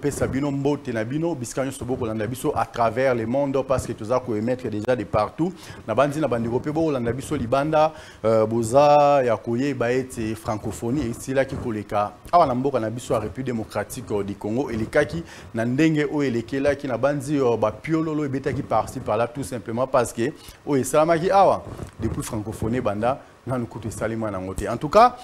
kopé Sabino Mbote Nabino, Biscanio Soboko Landabiso à travers le monde parce que tout ça peut émettre déjà de partout. Nabandi Nabandi Kopé Bo Landabiso Libanda, Boza, Yakoye, Baete, francophonie, et c'est là qui koleka. Awa Namboka Nabiso à République démocratique du Congo, et les Kaki, Nandenge, O et les Kela qui Nabandi, Piololo et Beta qui participe par là tout simplement parce que, O et Salamaki Awa, depuis francophonie, Banda. En tout cas,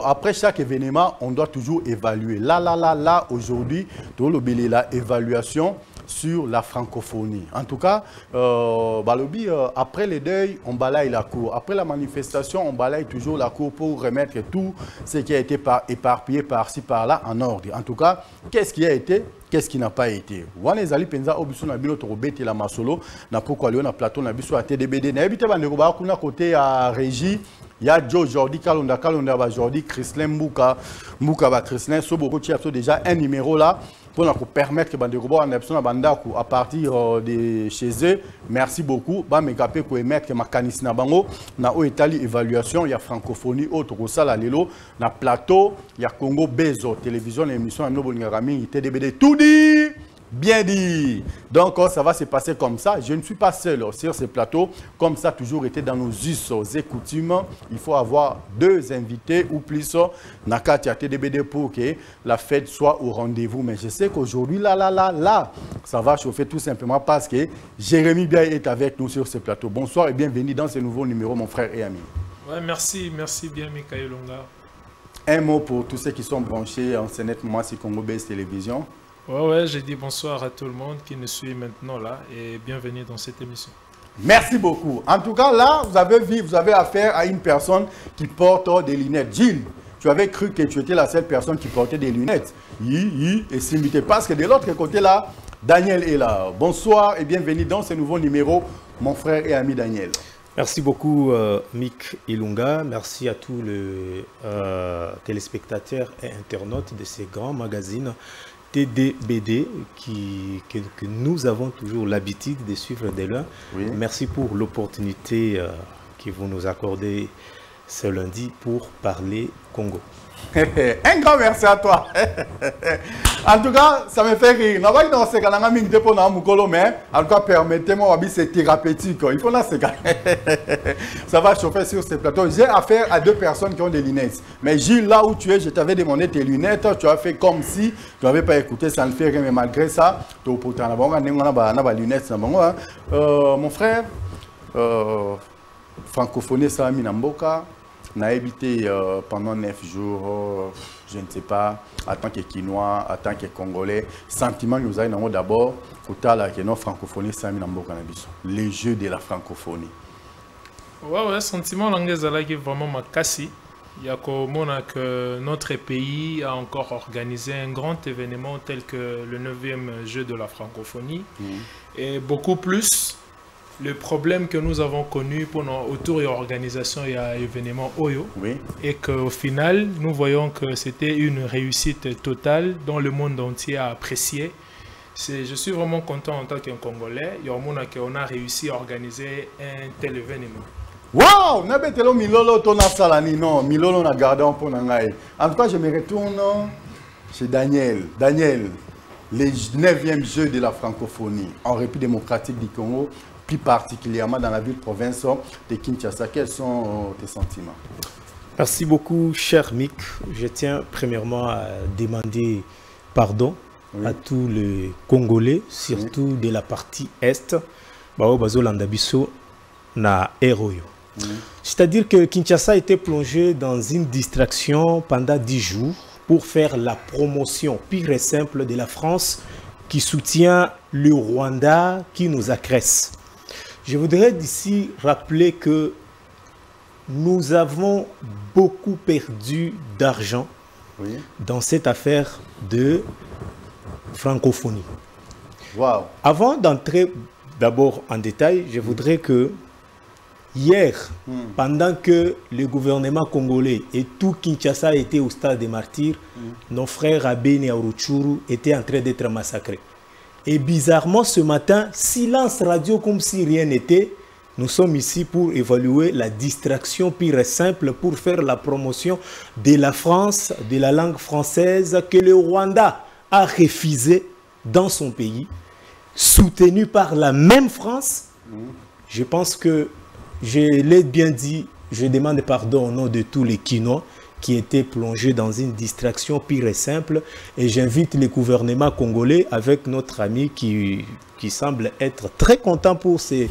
après chaque événement, on doit toujours évaluer. Là, aujourd'hui, l'évaluation sur la francophonie. En tout cas, après le deuil, on balaye la cour. Après la manifestation, on balaye toujours la cour pour remettre tout ce qui a été éparpillé par-ci, par-là en ordre. En tout cas, qu'est-ce qui a été? Qu'est-ce qui n'a pas été? Wana ezali penza obiso na bino tokobete la masolo na pourquoi na plateau na biso à TDBD na ebite bande ko ba kuna côté à régie ya Joe Jordi Kalonda ba Jordi Chrislin Mbuka ba Chrislin so beaucoup qui a déjà un numéro là pour nous permettre que bande ko ba na biso na à partir de chez eux. Merci beaucoup ba mekapé ko émettre makanisi na bango na o etali évaluation ya francophonie autre ko sala lelo na plateau ya Congo Bezo télévision émission na nobolingaka mingi TDBD tout dit, bien dit. Donc ça va se passer comme ça. Je ne suis pas seul sur ce plateau. Comme ça a toujours été dans nos us et coutumes. Il faut avoir deux invités ou plus Nakati à TDBD pour que la fête soit au rendez-vous. Mais je sais qu'aujourd'hui, là, ça va chauffer tout simplement parce que Jérémy Biaye est avec nous sur ce plateau. Bonsoir et bienvenue dans ce nouveau numéro, mon frère et ami. Ouais, merci bien, Mikaël Longa. Un mot pour tous ceux qui sont branchés en CNET, moi, c'est Congo Base Télévision. Ouais, j'ai dit bonsoir à tout le monde qui nous suit maintenant là et bienvenue dans cette émission. Merci beaucoup. En tout cas, là, vous avez affaire à une personne qui porte des lunettes. Gilles, tu avais cru que tu étais la seule personne qui portait des lunettes. Et s'imiter. Parce que de l'autre côté là, Daniel est là. Bonsoir et bienvenue dans ce nouveau numéro, mon frère et ami Daniel. Merci beaucoup, Mick Ilunga. Merci à tous les téléspectateurs et internautes de ces grands magazines TDBD que nous avons toujours l'habitude de suivre de loin. Oui. Merci pour l'opportunité que vous nous accordez ce lundi pour parler Congo. Un grand merci à toi. En tout cas, ça me fait rire. En tout cas, permettez-moi, c'est thérapeutique. Il faut ça va chauffer sur ce plateau. J'ai affaire à deux personnes qui ont des lunettes. Mais Gilles, là où tu es, je t'avais demandé tes lunettes. Tu as fait comme si tu n'avais pas écouté. Ça ne fait rien. Mais malgré ça, tu as lunettes. Mon frère, francophonie, ça a mis Namboka. On a habité pendant 9 jours, je ne sais pas, en tant que Quinois, en tant que Congolais. Sentiment que nous avons d'abord, que nos francophonie, c'est les jeux de la francophonie. Ouais, sentiment l'anglais qui est vraiment ma cassie. Il y a que notre pays a encore organisé un grand événement tel que le 9e jeu de la francophonie. Et beaucoup plus. Le problème que nous avons connu pendant autour de l'organisation et l'événement Oyo, et qu'au final, nous voyons que c'était une réussite totale dont le monde entier a apprécié. Je suis vraiment content en tant qu'un Congolais. On a réussi à organiser un tel événement. Waouh! Milolo Milolo na gardé pour nangai. En tout cas, je me retourne chez Daniel. Daniel, les 9e jeux de la francophonie en République démocratique du Congo, plus particulièrement dans la ville-province de Kinshasa. Quels sont tes sentiments? Merci beaucoup, cher Mick. Je tiens premièrement à demander pardon à tous les Congolais, surtout de la partie Est, c'est-à-dire que Kinshasa était plongé dans une distraction pendant 10 jours pour faire la promotion pure et simple de la France qui soutient le Rwanda qui nous agresse. Je voudrais d'ici rappeler que nous avons beaucoup perdu d'argent dans cette affaire de francophonie. Wow. Avant d'entrer d'abord en détail, je voudrais que hier, pendant que le gouvernement congolais et tout Kinshasa était au stade des martyrs, nos frères à Beni et à Rutshuru étaient en train d'être massacrés. Et bizarrement, ce matin, silence radio comme si rien n'était. Nous sommes ici pour évaluer la distraction pure et simple, pour faire la promotion de la France, de la langue française que le Rwanda a refusé dans son pays, soutenu par la même France. Je pense que je l'ai bien dit, je demande pardon au nom de tous les Kinois qui étaient plongés dans une distraction pure et simple. Et j'invite le gouvernement congolais avec notre ami qui semble être très content pour cette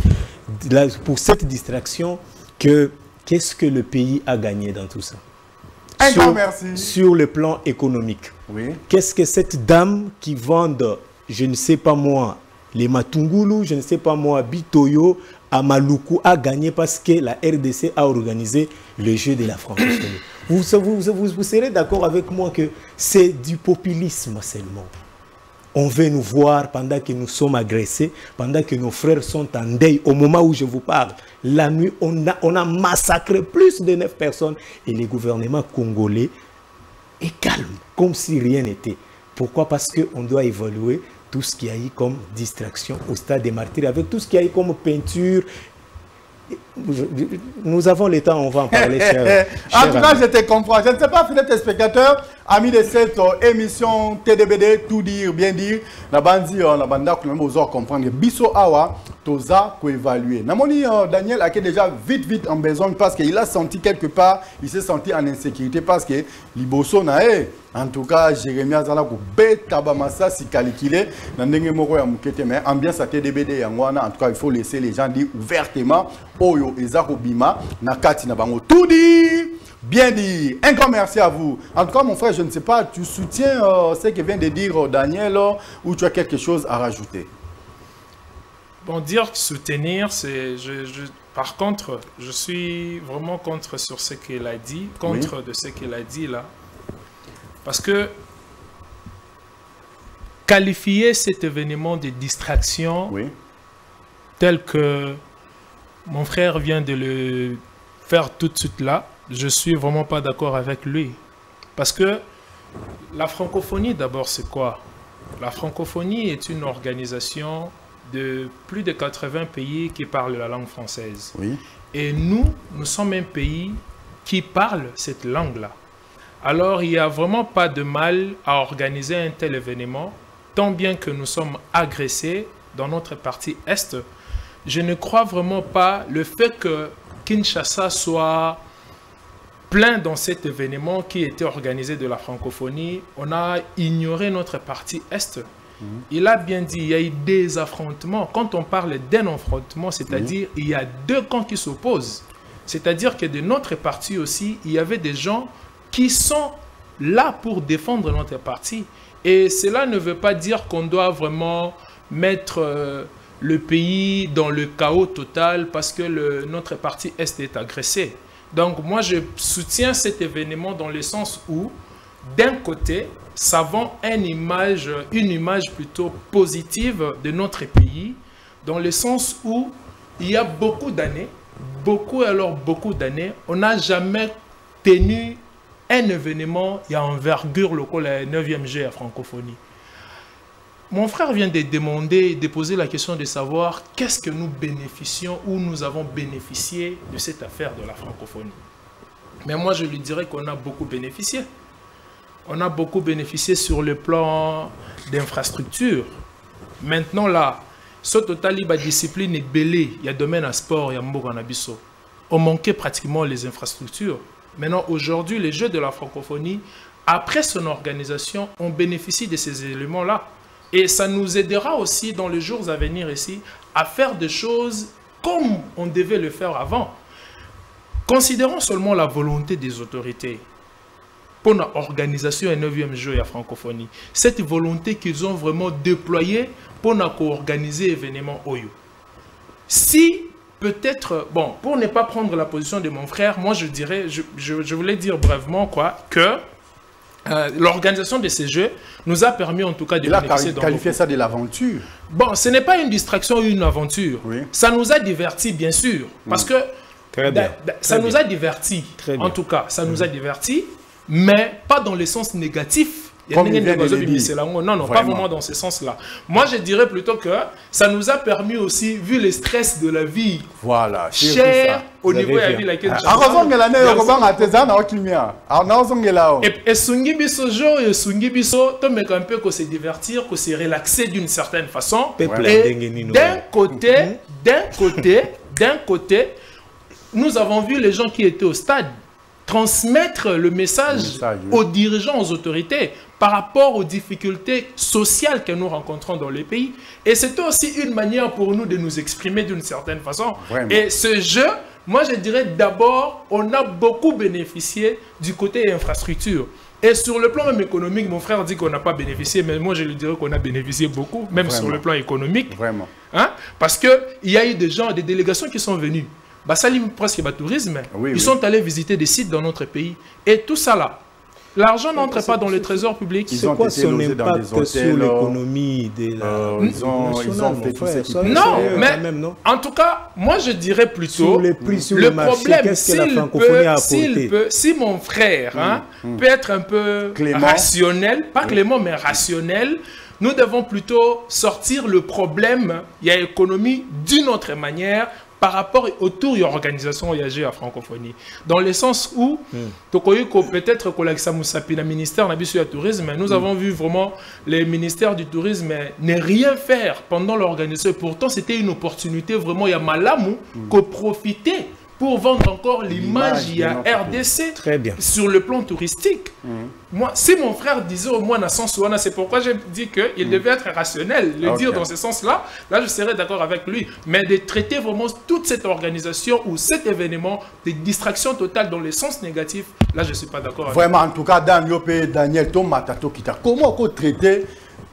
distraction. Qu'est-ce que le pays a gagné dans tout ça? Un grand merci. Sur le plan économique. Oui. Qu'est-ce que cette dame qui vend, je ne sais pas moi, les Matungulu, je ne sais pas moi, Bitoyo, à Maluku a gagné parce que la RDC a organisé le jeu de la francophonie. Vous serez d'accord avec moi que c'est du populisme seulement. On veut nous voir pendant que nous sommes agressés, pendant que nos frères sont en deuil. Au moment où je vous parle, la nuit, on a massacré plus de 9 personnes. Et le gouvernement congolais est calme, comme si rien n'était. Pourquoi? Parce qu'on doit évaluer tout ce qu'il y a eu comme distraction au stade des martyrs, avec tout ce qu'il y a eu comme peinture. Nous avons le temps, on va en parler. En tout cas, je te comprends. Je ne sais pas, fidèles téléspectateurs, amis de cette émission TDBD, tout dire, bien dire, la bandi, la banda, que nous allons comprendre. Bisso Awa, Toza, pour évaluer. Namoni Daniel a déjà vite en besoin parce qu'il a senti quelque part, il s'est senti en insécurité parce que Liboso nae. En tout cas, Jérémy Azala ko beta bamasa si calikile na ndenge moko ya mukete mais ambiance à TDBD yangwana. En tout cas, il faut laisser les gens dire ouvertement oyo ezako bima na kati na bango tout dit. Bien dit. Un grand merci à vous. En tout cas, mon frère, je ne sais pas, tu soutiens ce que vient de dire Daniel ou tu as quelque chose à rajouter? Bon, dire soutenir, c'est... Par contre, je suis vraiment contre sur ce qu'il a dit, contre de ce qu'il a dit là. Parce que qualifier cet événement de distraction, tel que mon frère vient de le faire tout de suite là, je suis vraiment pas d'accord avec lui. Parce que la francophonie, d'abord, c'est quoi? La francophonie est une organisation de plus de 80 pays qui parlent la langue française. Et nous sommes un pays qui parle cette langue-là. Alors, il n'y a vraiment pas de mal à organiser un tel événement, tant bien que nous sommes agressés dans notre partie Est. Je ne crois vraiment pas le fait que Kinshasa soit plein dans cet événement qui était organisé de la francophonie. On a ignoré notre partie Est. Il a bien dit, il y a eu des affrontements. Quand on parle d'un affrontement, c'est-à-dire il y a deux camps qui s'opposent. C'est-à-dire que de notre partie aussi, il y avait des gens qui sont là pour défendre notre parti. Et cela ne veut pas dire qu'on doit vraiment mettre le pays dans le chaos total parce que notre parti Est est agressé. Donc moi, je soutiens cet événement dans le sens où, d'un côté, ça vend une image plutôt positive de notre pays, dans le sens où il y a beaucoup d'années, beaucoup d'années, on n'a jamais tenu un événement, il y a envergure local, la 9e G à francophonie. Mon frère vient de demander, de poser la question de savoir qu'est-ce que nous bénéficions ou nous avons bénéficié de cette affaire de la francophonie. Mais moi, je lui dirais qu'on a beaucoup bénéficié. On a beaucoup bénéficié sur le plan d'infrastructure. Maintenant, là, ce total, il y a discipline et belé, il y a domaine à sport, il y a mboka na biso. On manquait pratiquement les infrastructures. Maintenant, aujourd'hui, les Jeux de la francophonie, après son organisation, on bénéficie de ces éléments-là. Et ça nous aidera aussi dans les jours à venir ici à faire des choses comme on devait le faire avant. Considérons seulement la volonté des autorités pour l'organisation des 9e Jeux de la francophonie. Cette volonté qu'ils ont vraiment déployée pour organiser l'événement Oyo. Si peut-être, bon, pour ne pas prendre la position de mon frère, moi je dirais, je voulais dire brièvement quoi, que l'organisation de ces jeux nous a permis en tout cas de bénéficier. Il a qualifié ça de l'aventure. Bon, ce n'est pas une distraction ou une aventure. Ça nous a divertis, bien sûr. Parce que ça nous a divertis. En tout cas, ça nous a divertis, mais pas dans le sens négatif Comme il vient de le dire. Non, pas vraiment dans ce sens-là. Moi, je dirais plutôt que ça nous a permis aussi, vu le stress de la vie, voilà, cher au niveau de la vie laquelle et sungi biso jo et sungi biso to me un peu que se divertir, que se relaxer d'une certaine façon. D'un côté, nous avons vu les gens qui étaient au stade transmettre le message aux dirigeants, aux autorités par rapport aux difficultés sociales que nous rencontrons dans les pays. Et c'était aussi une manière pour nous de nous exprimer d'une certaine façon. Vraiment. Et ce jeu, moi je dirais d'abord, on a beaucoup bénéficié du côté infrastructure. Et sur le plan même économique, mon frère dit qu'on n'a pas bénéficié, mais moi je lui dirais qu'on a bénéficié beaucoup, même sur le plan économique. Vraiment. Hein? Parce qu'il y a eu des gens, des délégations qui sont venues. Salim presque tourisme, ils sont allés visiter des sites dans notre pays. Et tout ça là, l'argent n'entre pas dans le trésor public. C'est quoi son impact sur l'économie de la ils ont fait tout ça. Non, mais en tout cas, moi je dirais plutôt le problème, si mon frère peut être un peu rationnel, pas clément, mais rationnel, nous devons plutôt sortir le problème, il y a économie d'une autre manière, par rapport autour de l'organisation IAG à francophonie. Dans le sens où, peut-être que le ministère du tourisme, nous avons vu vraiment les ministères du tourisme ne rien faire pendant l'organisation. Pourtant, c'était une opportunité vraiment, il y a Malamou, que profiter pour vendre encore l'image il y a RDC sur le plan touristique. Moi, si mon frère disait au moins dans ce sens, c'est pourquoi j'ai dit qu'il devait être rationnel, le dire dans ce sens-là, là je serais d'accord avec lui. Mais de traiter vraiment toute cette organisation ou cet événement de distraction totale dans le sens négatif, là je ne suis pas d'accord. Vraiment, en tout cas, Daniel Tomatato Kita, comment on traiter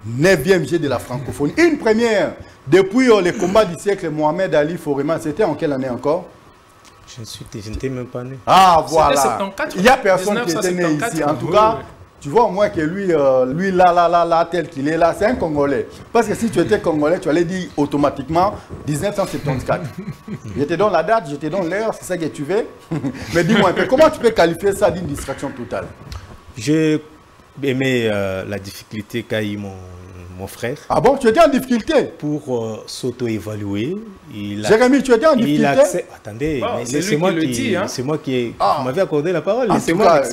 9e G de la francophonie? Une première, depuis les combats du siècle, Mohamed Ali Foreman, c'était en quelle année encore? Je n'étais même pas né. Ah, voilà. Il n'y a personne qui était né ici. En tout cas, tu vois au moins que lui, là, tel qu'il est là, c'est un Congolais. Parce que si tu étais Congolais, tu allais dire automatiquement 1974. Je te donne la date, je te donne l'heure, c'est ça que tu veux. Mais dis-moi un peu, comment tu peux qualifier ça d'une distraction totale? J'ai aimé la difficulté qu'a eu mon frère. Ah bon, tu étais en difficulté? Pour s'auto-évaluer. Jérémy, tu étais en difficulté? Attendez, c'est moi qui m'avais accordé la parole.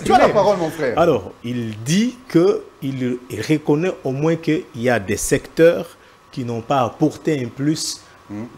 Tu as la parole, mon frère. Alors, il dit qu'il reconnaît au moins qu'il y a des secteurs qui n'ont pas apporté un plus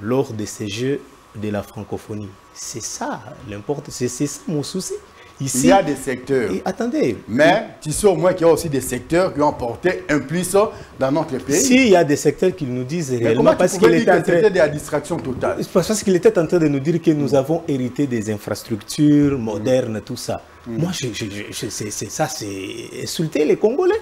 lors de ces Jeux de la francophonie. C'est ça l'important, c'est ça mon souci. Ici, il y a des secteurs. Attendez. Mais tu sais au moins qu'il y a aussi des secteurs qui ont apporté un plus dans notre pays. S'il y a des secteurs qui nous disent réellement, parce qu'il était de la distraction totale. Parce qu'il était en train de nous dire que nous avons hérité des infrastructures modernes, tout ça. Moi, ça, c'est insulter les Congolais.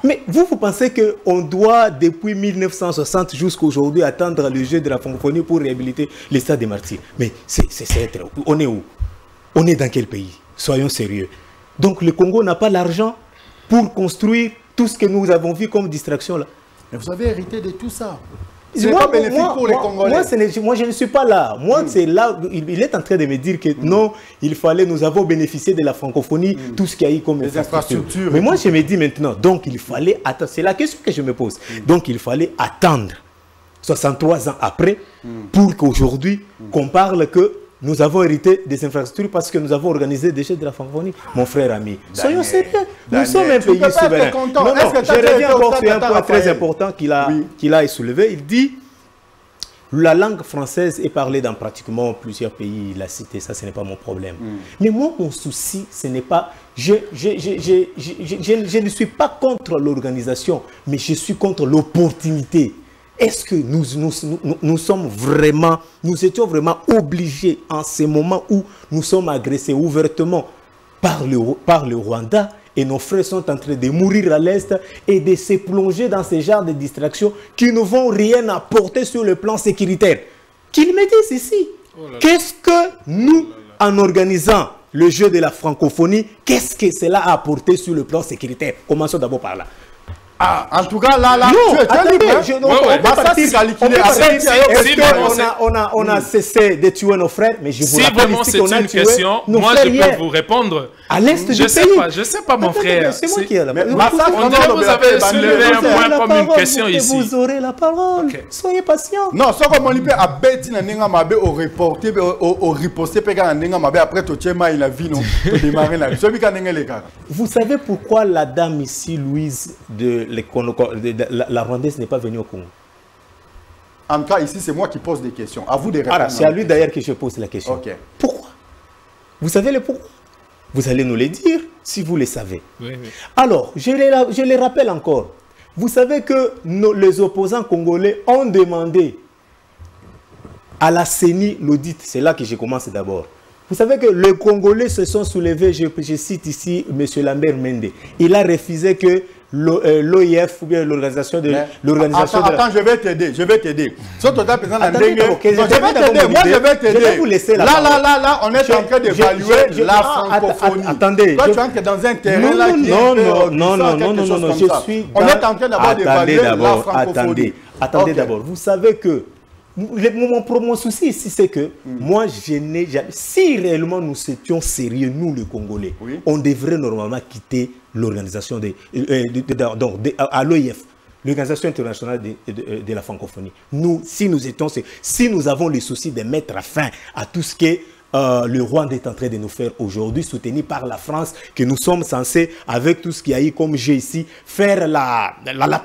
Mais vous pensez qu'on doit, depuis 1960 jusqu'à aujourd'hui, attendre le jeu de la francophonie pour réhabiliter les stades des martyrs? Mais on est où? On est dans quel pays? Soyons sérieux. Donc le Congo n'a pas l'argent pour construire tout ce que nous avons vu comme distraction là. Mais vous avez hérité de tout ça. Ce n'est pas bénéfique pour les Congolais. Moi, je ne suis pas là. Moi, c'est là. Il est en train de me dire que non, nous avons bénéficié de la francophonie, tout ce qu'il y a eu comme infrastructure. Mais moi, je me dis maintenant, donc il fallait attendre. C'est la question que je me pose. Donc il fallait attendre 63 ans après pour qu'aujourd'hui, qu'on parle que nous avons hérité des infrastructures parce que nous avons organisé des Jeux de la francophonie. Mon frère ami, soyons sérieux. Nous sommes un pays souverain. Non, je reviens encore sur un point très important qu'il a soulevé. Il dit la langue française est parlée dans pratiquement plusieurs pays. Il a cité ça, ce n'est pas mon problème. Mais moi, mon souci, ce n'est pas... Je ne suis pas contre l'organisation, mais je suis contre l'opportunité. Est-ce que nous sommes vraiment, nous étions vraiment obligés en ces moments où nous sommes agressés ouvertement par le Rwanda et nos frères sont en train de mourir à l'Est et de se plonger dans ces genres de distractions qui ne vont rien apporter sur le plan sécuritaire? Qu'ils me disent ici, qu'est-ce que nous, en organisant le jeu de la francophonie, qu'est-ce que cela a apporté sur le plan sécuritaire? Commençons d'abord par là. Ah, en tout cas, là, non, tu es libre. On a cessé de tuer nos frères, mais je vous rappelle ici qu'on a tué nos moi frères je peux vous répondre. À l'est du pays. Je sais pas, mon frère. C'est moi qui ai la parole. On dirait que vous avez soulevé un point comme une question ici. Vous aurez la parole. Soyez patient. Non, ce que mon lipe a bêti na nenga mabe au reporter au riposter pega na nenga mabe après to tchema il a vie non to démarrer là. Ce bika nenga les gars. Vous savez pourquoi la dame ici, Louise de la Rwandaise, n'est pas venue au Congo? En tout cas, ici, c'est moi qui pose des questions. À vous de répondre. C'est à lui d'ailleurs que je pose la question. Okay. Pourquoi? Vous savez le pourquoi? Vous allez nous le dire si vous le savez. Oui, oui. Alors, je les rappelle encore. Vous savez que les opposants congolais ont demandé à la CENI l'audit. C'est là que je commence d'abord. Vous savez que les Congolais se sont soulevés, je cite ici M. Lambert Mende. Il a refusé que l'OIF ou bien l'organisation de... Attends, je vais t'aider. Je vais t'aider. Je vais t'aider. vous laisser là, on est en train d'évaluer la francophonie. Attendez. Toi, tu entres dans un terrain là qui non, je suis... On est en train d'abord d'évaluer la francophonie. Attendez d'abord. Vous savez que mon souci ici, c'est que moi, si réellement nous étions sérieux, nous les Congolais, on devrait normalement quitter l'organisation à l'OIF, l'Organisation internationale de la francophonie. Si nous avons le souci de mettre fin à tout ce que le Rwanda est en train de nous faire aujourd'hui, soutenu par la France, que nous sommes censés, avec tout ce qu'il y a eu comme jeu ici, faire la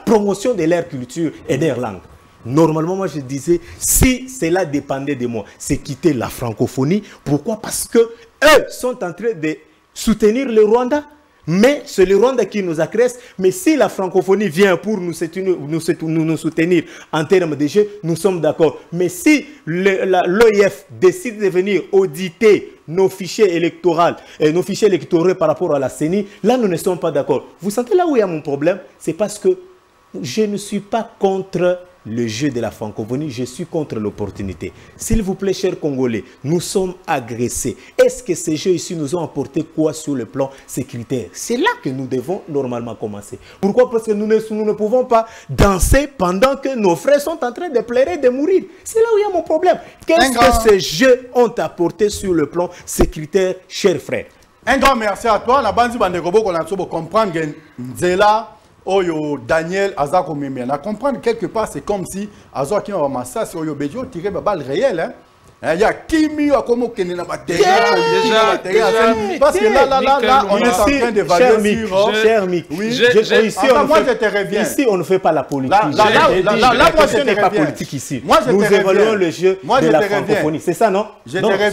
promotion de leur culture et de leur langue. Normalement, moi, je disais, si cela dépendait de moi, c'est quitter la francophonie. Pourquoi? Parce que eux sont en train de soutenir le Rwanda. Mais c'est le Rwanda qui nous agresse. Mais si la francophonie vient pour nous soutenir en termes de jeu, nous sommes d'accord. Mais si l'OIF décide de venir auditer nos fichiers électoraux par rapport à la CENI, là, nous ne sommes pas d'accord. Vous sentez là où il y a mon problème? C'est parce que je ne suis pas contre le jeu de la francophonie, je suis contre l'opportunité. S'il vous plaît, chers Congolais, nous sommes agressés. Est-ce que ces jeux ici nous ont apporté quoi sur le plan sécuritaire? C'est là que nous devons normalement commencer. Pourquoi? Parce que nous ne pouvons pas danser pendant que nos frères sont en train de pleurer, de mourir. C'est là où il y a mon problème. Qu'est-ce que ces jeux ont apporté sur le plan sécuritaire, chers frères? Un grand merci à toi. La bande de robots qu'on a comprendre que Nzela Oyo Daniel Azako Meme. On comprendre quelque part, c'est comme si Azako qui m'a massé sur Oyo Bejo tiré ma balle réelle. Hein? Il y a Kimi à comment qu'il n'a pas déjà parce que là on est en train d'évaluer sur cher Mick. Oui, ici on ne fait pas la politique. Là moi je n'est pas politique ici. Nous évaluons le jeu de la francophonie. C'est ça, non? Je te reviens.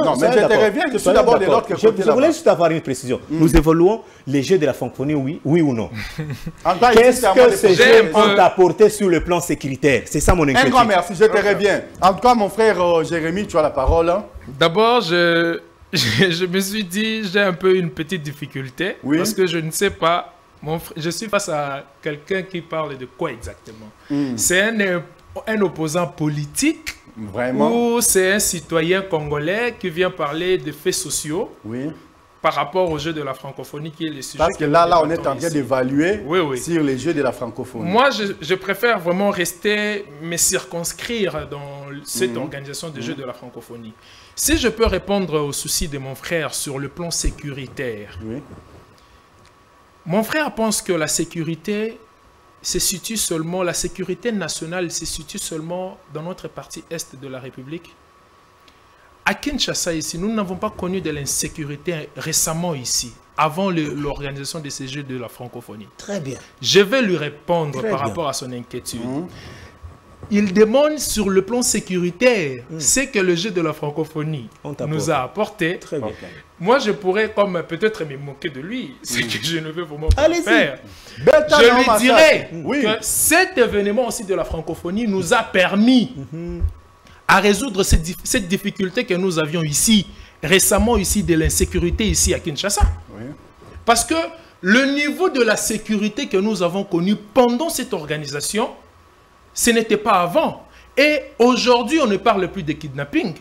Non, mais je te reviens. Je suis d'abord de l'autre côté. Je voulais juste avoir une précision. Nous évaluons les jeux de la francophonie, oui ou non? Qu'est-ce que ces jeux ont apporté sur le plan sécuritaire? C'est ça mon inquiétude. Un grand merci, je te reviens. En tout cas, mon frère Jérémy, tu as la parole. D'abord, je me suis dit, j'ai un peu une petite difficulté. Parce que je ne sais pas, je suis face à quelqu'un qui parle de quoi exactement? C'est un opposant politique? Vraiment? Ou c'est un citoyen congolais qui vient parler de faits sociaux? Oui. Par rapport au jeu de la francophonie qui est le sujet. Parce que là on est en train d'évaluer sur les jeux de la francophonie. Moi, je préfère vraiment me circonscrire dans cette organisation des jeux de la francophonie. Si je peux répondre aux soucis de mon frère sur le plan sécuritaire, mon frère pense que la sécurité la sécurité nationale se situe seulement dans notre partie est de la République. À Kinshasa, ici, nous n'avons pas connu de l'insécurité récemment ici, avant l'organisation de ces Jeux de la francophonie. Très bien. Je vais lui répondre rapport à son inquiétude. Il demande sur le plan sécuritaire ce que le jeu de la francophonie nous a apporté. Très bien. Moi, je pourrais comme peut-être me moquer de lui, ce que je ne veux vraiment pas faire. Je lui dirais que cet événement aussi de la francophonie nous a permis à résoudre cette difficulté que nous avions ici, récemment ici, de l'insécurité ici à Kinshasa. Parce que le niveau de la sécurité que nous avons connu pendant cette organisation, ce n'était pas avant. Et aujourd'hui, on ne parle plus de kidnapping.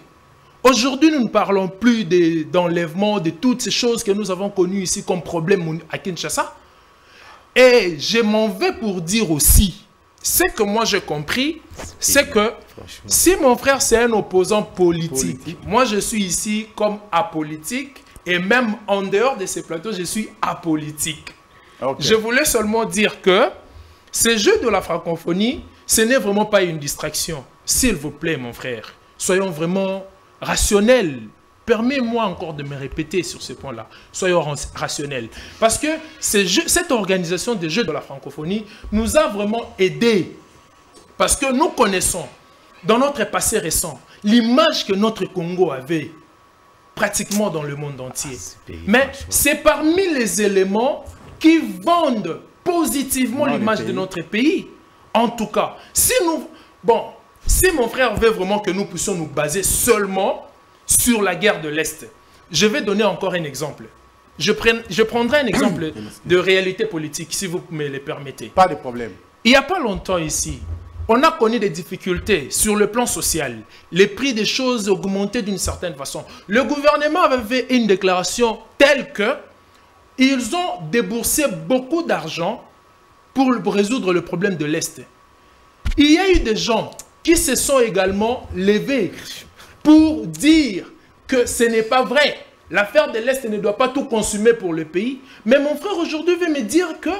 Aujourd'hui, nous ne parlons plus d'enlèvement, de toutes ces choses que nous avons connues ici comme problème à Kinshasa. Et je m'en vais pour dire aussi, ce que moi j'ai compris, c'est que si mon frère c'est un opposant politique, moi je suis ici comme apolitique, et même en dehors de ces plateaux, je suis apolitique. Okay. Je voulais seulement dire que ces jeux de la francophonie, ce n'est vraiment pas une distraction. S'il vous plaît, mon frère, soyons vraiment rationnels. Permets-moi encore de me répéter sur ce point-là. Soyons rationnels. Parce que cette organisation des Jeux de la francophonie nous a vraiment aidés. Parce que nous connaissons, dans notre passé récent, l'image que notre Congo avait pratiquement dans le monde entier. Mais c'est parmi les éléments qui vendent positivement l'image de notre pays. En tout cas, si mon frère veut vraiment que nous puissions nous baser seulement sur la guerre de l'Est, je vais donner encore un exemple. Je prendrai un exemple de réalité politique, si vous me le permettez. Pas de problème. Il n'y a pas longtemps ici, on a connu des difficultés sur le plan social. Les prix des choses augmentaient d'une certaine façon. Le gouvernement avait fait une déclaration telle que ils ont déboursé beaucoup d'argent pour résoudre le problème de l'Est. Il y a eu des gens qui se sont également levés pour dire que ce n'est pas vrai. L'affaire de l'Est ne doit pas tout consumer pour le pays. Mais mon frère aujourd'hui veut me dire que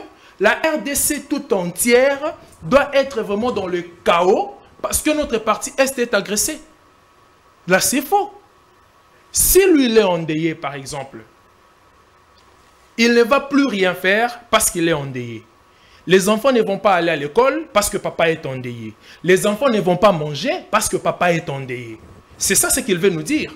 la RDC tout entière doit être vraiment dans le chaos parce que notre partie Est est agressée. Là, c'est faux. Si lui, il est endeuillé, par exemple, il ne va plus rien faire parce qu'il est endeuillé. Les enfants ne vont pas aller à l'école parce que papa est endeuillé. Les enfants ne vont pas manger parce que papa est endeuillé. C'est ça ce qu'il veut nous dire.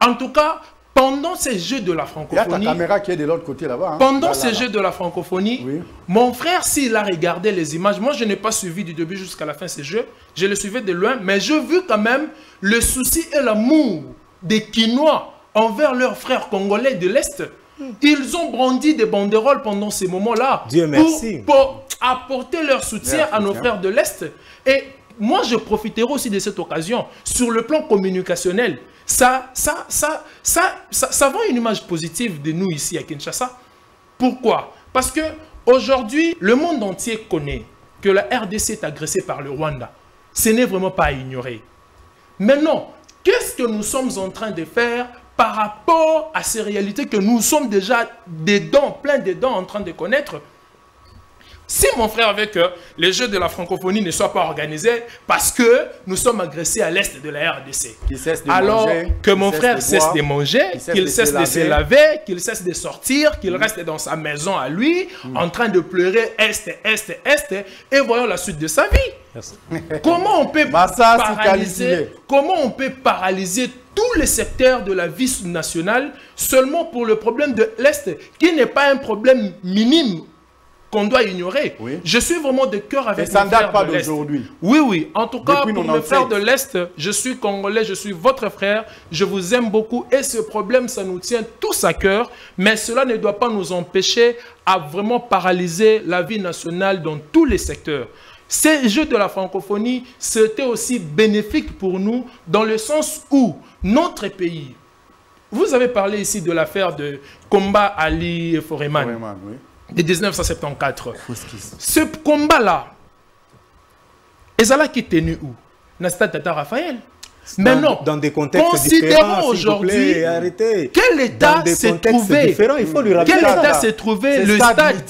En tout cas, pendant ces Jeux de la francophonie... Il y a ta caméra qui est de l'autre côté là-bas. Hein. Pendant ces Jeux de la francophonie, oui. Mon frère, s'il a regardé les images, moi je n'ai pas suivi du début jusqu'à la fin ces Jeux, je le suivais de loin, mais j'ai vu quand même le souci et l'amour des Quinois envers leurs frères congolais de l'Est. Ils ont brandi des banderoles pendant ces moments-là pour apporter leur soutien à nos frères de l'Est. Et moi, je profiterai aussi de cette occasion. Sur le plan communicationnel, ça vend une image positive de nous ici à Kinshasa. Pourquoi? Parce qu'aujourd'hui, le monde entier connaît que la RDC est agressée par le Rwanda. Ce n'est vraiment pas à ignorer. Maintenant, qu'est-ce que nous sommes en train de faire par rapport à ces réalités que nous sommes déjà plein dedans en train de connaître? Si mon frère veut que les Jeux de la francophonie ne soient pas organisés parce que nous sommes agressés à l'Est de la RDC, alors que mon frère cesse de manger, qu'il cesse de se laver, qu'il cesse de sortir, qu'il reste dans sa maison à lui, en train de pleurer Est, et voyons la suite de sa vie. Comment on peut paralyser tous les secteurs de la vie nationale seulement pour le problème de l'Est, qui n'est pas un problème minime qu'on doit ignorer. Oui. Je suis vraiment de cœur avec mes frères de l'Est. Oui, oui. En tout cas, pour mes frères de l'Est, je suis congolais, je suis votre frère, je vous aime beaucoup et ce problème, ça nous tient tous à cœur, mais cela ne doit pas nous empêcher à vraiment paralyser la vie nationale dans tous les secteurs. Ces Jeux de la francophonie, c'était aussi bénéfique pour nous dans le sens où notre pays, vous avez parlé ici de l'affaire de Komba Ali et Foreman. Oui. De 1974. Ce combat-là, Ezala qui est tenu où? Dans le stade Tata Raphaël. Mais non, dans des contextes considérons aujourd'hui quel état s'est trouvé. Quel état s'est trouvé le stade.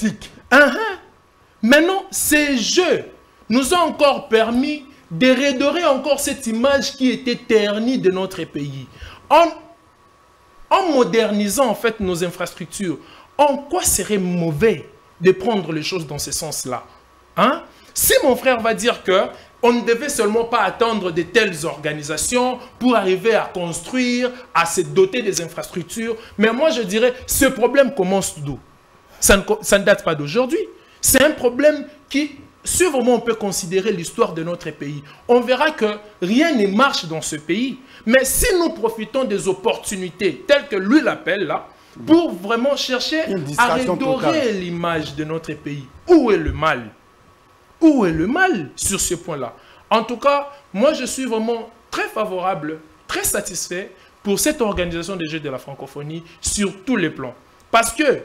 Maintenant, ces jeux nous ont encore permis de redorer encore cette image qui était ternie de notre pays. En modernisant en fait nos infrastructures, en quoi serait mauvais de prendre les choses dans ce sens-là? Hein? Si mon frère va dire qu'on ne devait seulement pas attendre de telles organisations pour arriver à construire, à se doter des infrastructures, mais moi je dirais, ce problème commence d'où? Ça ne date pas d'aujourd'hui. C'est un problème qui, si vraiment on peut considérer l'histoire de notre pays, on verra que rien ne marche dans ce pays. Mais si nous profitons des opportunités telles que lui l'appelle là, pour vraiment chercher à redorer l'image de notre pays. Où est le mal? Où est le mal sur ce point-là? En tout cas, moi je suis vraiment très favorable, très satisfait pour cette organisation des Jeux de la francophonie sur tous les plans. Parce que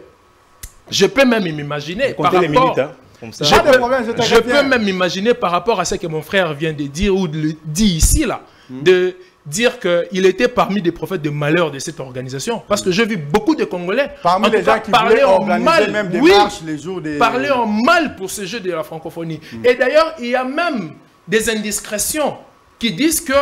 Je peux même m'imaginer par les rapport... minutes, hein, comme ça. Je peux même imaginer par rapport à ce que mon frère vient de dire ou de le dit ici, là, de dire qu'il était parmi des prophètes de malheur de cette organisation. Parce que je vis beaucoup de Congolais parmi les gens qui voulaient organiser même des marches les jours des... parler en mal pour ce jeu de la francophonie. Et d'ailleurs, il y a même des indiscrétions qui disent que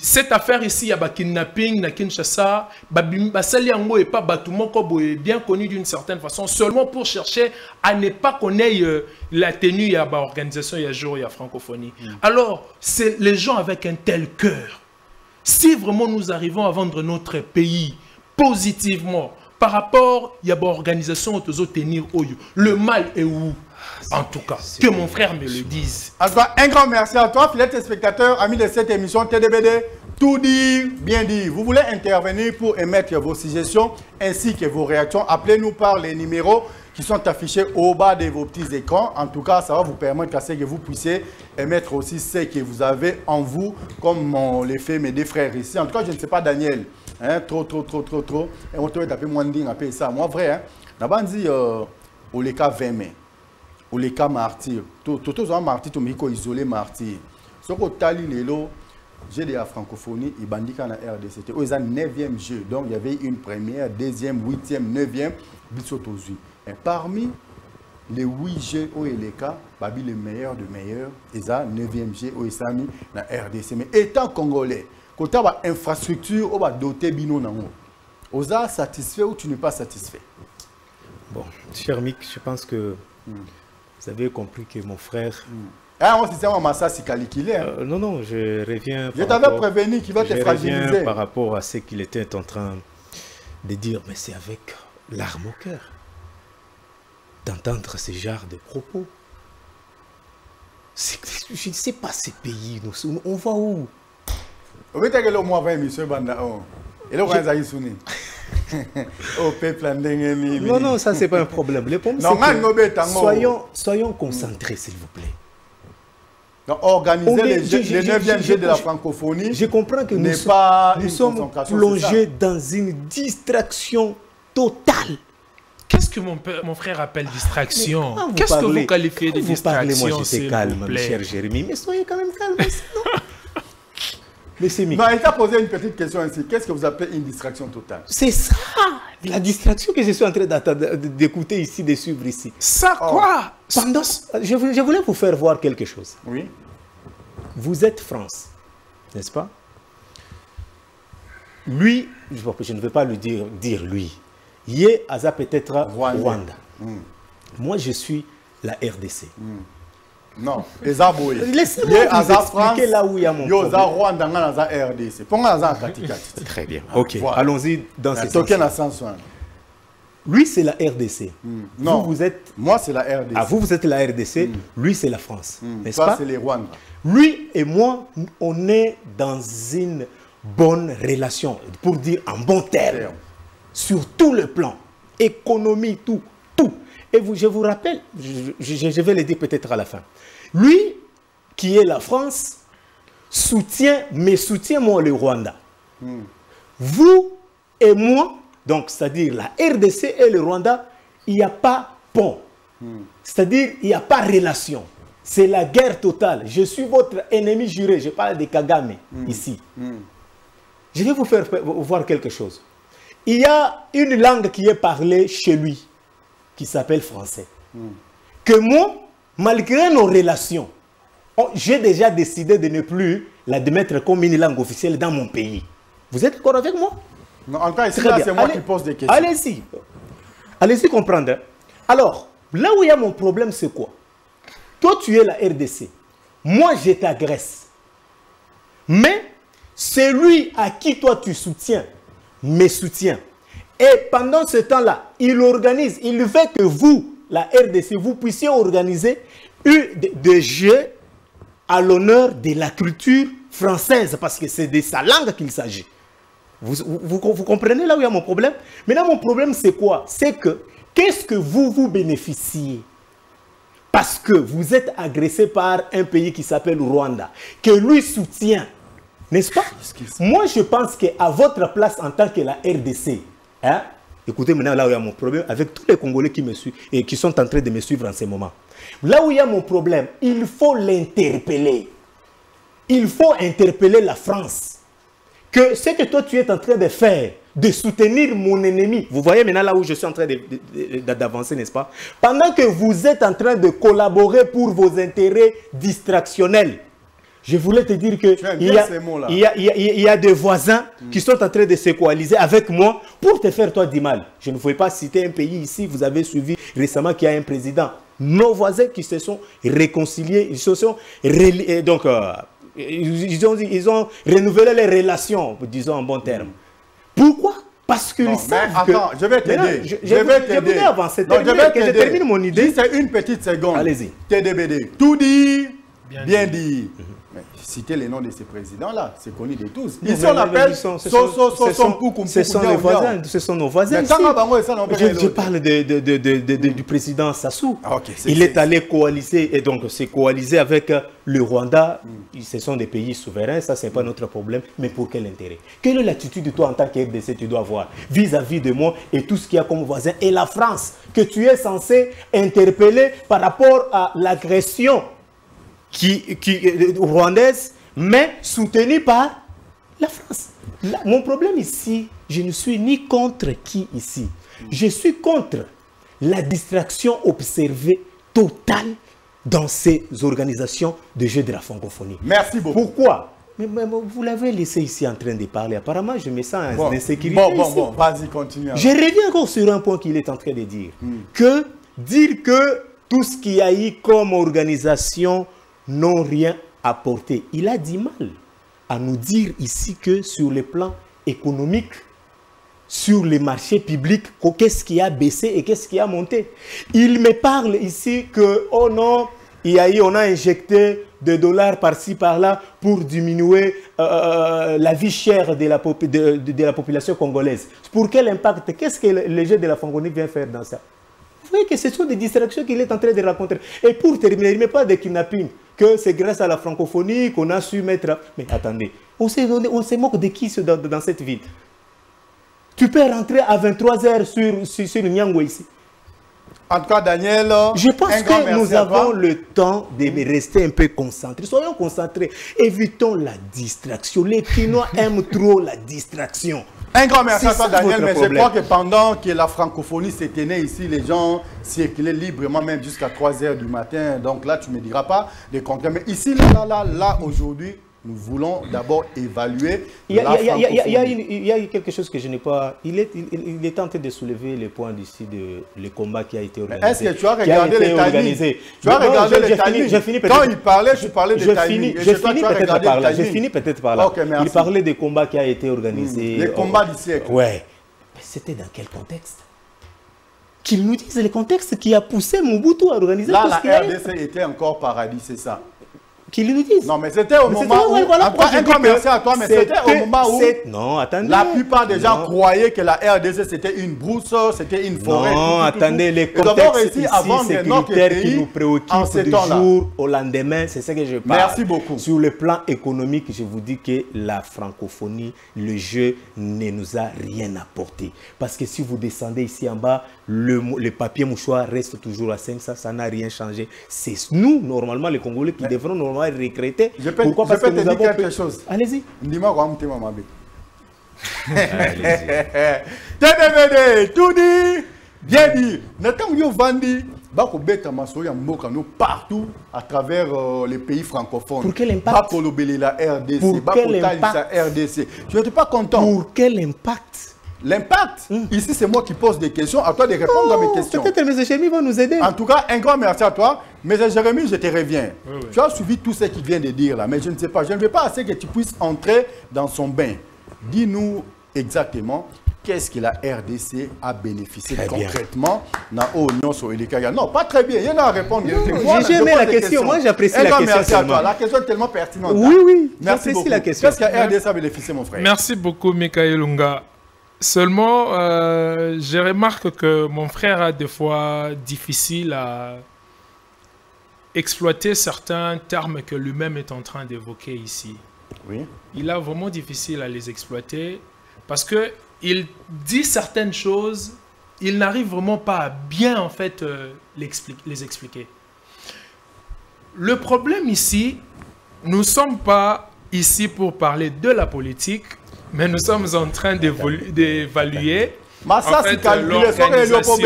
cette affaire ici, il y a kidnapping, na Kinshasa, Basali Yango et pas Batumoko est bien connu d'une certaine façon, seulement pour chercher à ne pas connaître la tenue, il y a l'organisation, il y a jour, il y a francophonie. Alors, c'est les gens avec un tel cœur. Si vraiment nous arrivons à vendre notre pays positivement, par rapport, il y a l'organisation qui doit tenir, le mal est où? En tout cas, que mon frère me le dise. Un grand merci à toi, fidèles téléspectateurs, amis de cette émission TDBD. Tout dire, bien dire. Vous voulez intervenir pour émettre vos suggestions ainsi que vos réactions. Appelez-nous par les numéros qui sont affichés au bas de vos petits écrans. En tout cas, ça va vous permettre que vous puissiez émettre aussi ce que vous avez en vous, comme on les fait mes deux frères ici. En tout cas, je ne sais pas, Daniel. Hein, trop. Et on te taper moins de appeler ça. Moi, vrai, hein. D'abord, on dit au les cas 20 mai. Ou les cas martyrs. Tout un martyr, tout le monde isolé martyr. Ce que Tali Lelo, j'ai de la francophonie, il bandit dans la RDC. C'était au 9e jeu. Donc il y avait une première, deuxième, 8e, 9e, bisotozui. Et parmi les 8 jeux où il est cas, babi le meilleur de meilleurs, ils ont 9e jeu où ils sont mis dans la RDC. Mais étant congolais, quand tu as une infrastructure, on va doter bino nango. Vous êtes satisfait ou tu n'es pas satisfait? Bon, cher Mick, je pense que vous avez compris que mon frère... Ah, on s'est massa si calicule. Non, je reviens... Je t'avais prévenu qu'il va te fragiliser. Je reviens par rapport à ce qu'il était en train de dire, mais c'est avec larmes au cœur d'entendre ce genre de propos. Je ne sais pas ces pays, on va où? On va dire que le mois 20, monsieur Banda. Et là, on va y sonner. Au peuple, non, ça, c'est pas un problème. Le problème, c'est que soyons concentrés, s'il vous plaît. Donc, organiser les 9e jeux de la francophonie. Je comprends que nous sommes plongés dans une distraction totale. Qu'est-ce que mon frère appelle distraction? Qu'est-ce que vous qualifiez de distraction? Moi, j'étais calme, cher Jérémy, mais soyez quand même calme. Mais c'est non, il t'a posé une petite question ainsi. Qu'est-ce que vous appelez une distraction totale? C'est ça, la distraction que je suis en train d'écouter ici, de suivre ici. Ça quoi? Je voulais vous faire voir quelque chose. Oui. Vous êtes France, n'est-ce pas? Lui, je ne veux pas lui dire lui. Yé Aza peut-être Rwanda. Moi, je suis la RDC. Non, laissez-moi vous expliquer là où il y a mon problème. Très bien. Ok, voilà. Allons-y dans ce sens. Lui, c'est la RDC. Non, vous êtes... moi, c'est la RDC. Ah, vous êtes la RDC, lui, c'est la France. N'est-ce pas? C'est les Rwandais. Lui et moi, on est dans une bonne relation, pour dire en bon terme, sur tout le plan, économie, tout. Et je vous rappelle, je vais le dire peut-être à la fin. Lui, qui est la France, soutient moi le Rwanda. Vous et moi, donc c'est-à-dire la RDC et le Rwanda, il n'y a pas pont. C'est-à-dire il n'y a pas relation. C'est la guerre totale. Je suis votre ennemi juré. Je parle de Kagame ici. Je vais vous faire voir quelque chose. Il y a une langue qui est parlée chez lui, qui s'appelle français. Que moi, malgré nos relations, j'ai déjà décidé de ne plus la mettre comme une langue officielle dans mon pays. Vous êtes d'accord avec moi? Non, en tout cas, c'est moi qui pose des questions. Allez-y. Allez-y comprendre. Alors, là où il y a mon problème, c'est quoi? Toi, tu es la RDC. Moi, je t'agresse. Mais, celui à qui toi tu soutiens, me soutient. Et pendant ce temps-là, il organise, il veut que vous, la RDC, vous puissiez organiser des jeux à l'honneur de la culture française, parce que c'est de sa langue qu'il s'agit. Vous comprenez là où il y a mon problème? Maintenant, mon problème, c'est quoi? C'est que, qu'est-ce que vous bénéficiez? Parce que vous êtes agressé par un pays qui s'appelle Rwanda, que lui soutient, n'est-ce pas? Moi, je pense qu'à votre place en tant que la RDC, hein, Écoutez maintenant là où il y a mon problème avec tous les Congolais qui me suivent et qui sont en train de me suivre en ce moment. Là où il y a mon problème, il faut l'interpeller. Il faut interpeller la France. Que ce que toi tu es en train de faire, de soutenir mon ennemi. Vous voyez maintenant là où je suis en train d'avancer, n'est-ce pas? Pendant que vous êtes en train de collaborer pour vos intérêts distractionnels. Je voulais te dire que il y a des voisins qui sont en train de se coaliser avec moi pour te faire toi du mal. Je ne voulais pas citer un pays ici, vous avez suivi récemment qu'il y a un président. Nos voisins qui se sont réconciliés, ils se sont donc ils ont renouvelé les relations, disons en bon terme. Pourquoi? Parce qu'ils savent que... je vais t'aider. Je vais avancer. Je termine mon idée. Si c'est une petite seconde. Allez-y. TDBD. Tout dit, bien dit. Mais citez les noms de ces présidents-là, c'est connu de tous. Ici, on appelle ce sont les voisins, ce sont nos voisins. Je parle du président Sassou. Il est allé coaliser, et donc c'est coalisé avec le Rwanda. Ce sont des pays souverains, ça c'est pas notre problème. Mais pour quel intérêt? Quelle est l'attitude de toi en tant que RDC tu dois avoir vis-à-vis de moi et tout ce qu'il y a comme voisin et la France que tu es censé interpeller par rapport à l'agression rwandaise, mais soutenue par la France. Là, mon problème ici, je ne suis ni contre qui ici. Je suis contre la distraction observée totale dans ces organisations de jeux de la francophonie. Merci beaucoup. Pourquoi? Mais vous l'avez laissé ici en train de parler. Apparemment, je me sens en insécurité. Bon, vas-y, continue. Je reviens encore sur un point qu'il est en train de dire. Que dire que tout ce qu'il y a eu comme organisation n'ont rien apporté. Il a du mal à nous dire ici que sur le plan économique, sur les marchés publics, qu'est-ce qui a baissé et qu'est-ce qui a monté. Il me parle ici que, oh non, on a injecté des dollars par-ci, par-là pour diminuer la vie chère de la population congolaise. Pour quel impact? Qu'est-ce que le jeu de la francophonie vient faire dans ça? Vous voyez que ce sont des distractions qu'il est en train de raconter. Et pour terminer, il ne met pas de kidnapping, que c'est grâce à la francophonie qu'on a su mettre... Mais attendez, on se moque de qui dans cette ville? Tu peux rentrer à 23 h sur Nyango ici. En tout cas, Daniel, je pense que nous avons le temps de rester un peu concentrés. Soyons concentrés. Évitons la distraction. Les Chinois aiment trop la distraction. Un grand merci à toi, Daniel, mais je crois que pendant que la francophonie s'est tenue ici, les gens circulaient librement, même jusqu'à 3 h du matin. Donc là, tu ne me diras pas les contraires. Mais ici, là, aujourd'hui, nous voulons d'abord évaluer la francophonie. Il y a quelque chose que je n'ai pas... Il est en train de soulever le point d'ici de le combat qui a été organisé. Est-ce que tu as regardé les timings? Tu as regardé les timings? Quand il parlait, tu parlais de timing. Je finis peut-être par là. Okay, il parlait des combats qui a été organisé. Les combats du siècle. Ouais. Mais c'était dans quel contexte? Qu'ils nous disent le contexte qui a poussé Mobutu à organiser tout ce qu'il y a. Là, la RDC était encore paradis, c'est ça. Qu'ils nous disent. Non, mais c'était au moment où... merci à toi, mais c'était au moment où... Non, attendez. La plupart des gens croyaient que la RDC, c'était une brousse, c'était une forêt. Non, attendez, les contextes ici sécuritaires qui nous préoccupent du jour au lendemain, c'est ce que je parle. Merci beaucoup. Sur le plan économique, je vous dis que la francophonie, le jeu ne nous a rien apporté. Parce que si vous descendez ici en bas, le papier mouchoir reste toujours à 5, ça n'a rien changé. C'est nous, normalement, les Congolais, qui devront normalement regretter. Pourquoi? Parce que nous avons quelque chose. Allez-y. Dis-moi quoi, mon mabé. TDBD, tout dit, bien dit. Nathan yo vandi, bako beta maso ya mboka no partout à travers les pays francophones. Pour quel impact? Bako lobeli la RDC, pour quel impact? La RDC. Je n'étais pas content. Pour quel impact? L'impact, ici c'est moi qui pose des questions, à toi de répondre à mes questions. Peut-être que M. Jérémy va nous aider. En tout cas, un grand merci à toi. Mais Jérémy, je te reviens. Oui. Tu as suivi tout ce qu'il vient de dire là, mais je ne sais pas. Je ne veux pas assez que tu puisses entrer dans son bain. Dis-nous exactement qu'est-ce que la RDC a bénéficié concrètement dans l'Union sur Elikaya. Non, pas très bien. Il y en a à répondre. J'ai aimé la question. Moi, j'apprécie la question. Merci à toi. La question est tellement pertinente. Oui, merci beaucoup. La question. Qu'est-ce que la RDC a bénéficié, mon frère? Merci beaucoup, Mikaël Lunga. Seulement, je remarque que mon frère a des fois difficile à exploiter certains termes que lui-même est en train d'évoquer ici. Oui. Il a vraiment difficile à les exploiter parce qu'il dit certaines choses ils n'arrivent vraiment pas à bien en fait les expliquer. Le problème ici, nous ne sommes pas ici pour parler de la politique, mais nous sommes en train d'évaluer en fait, l'organisation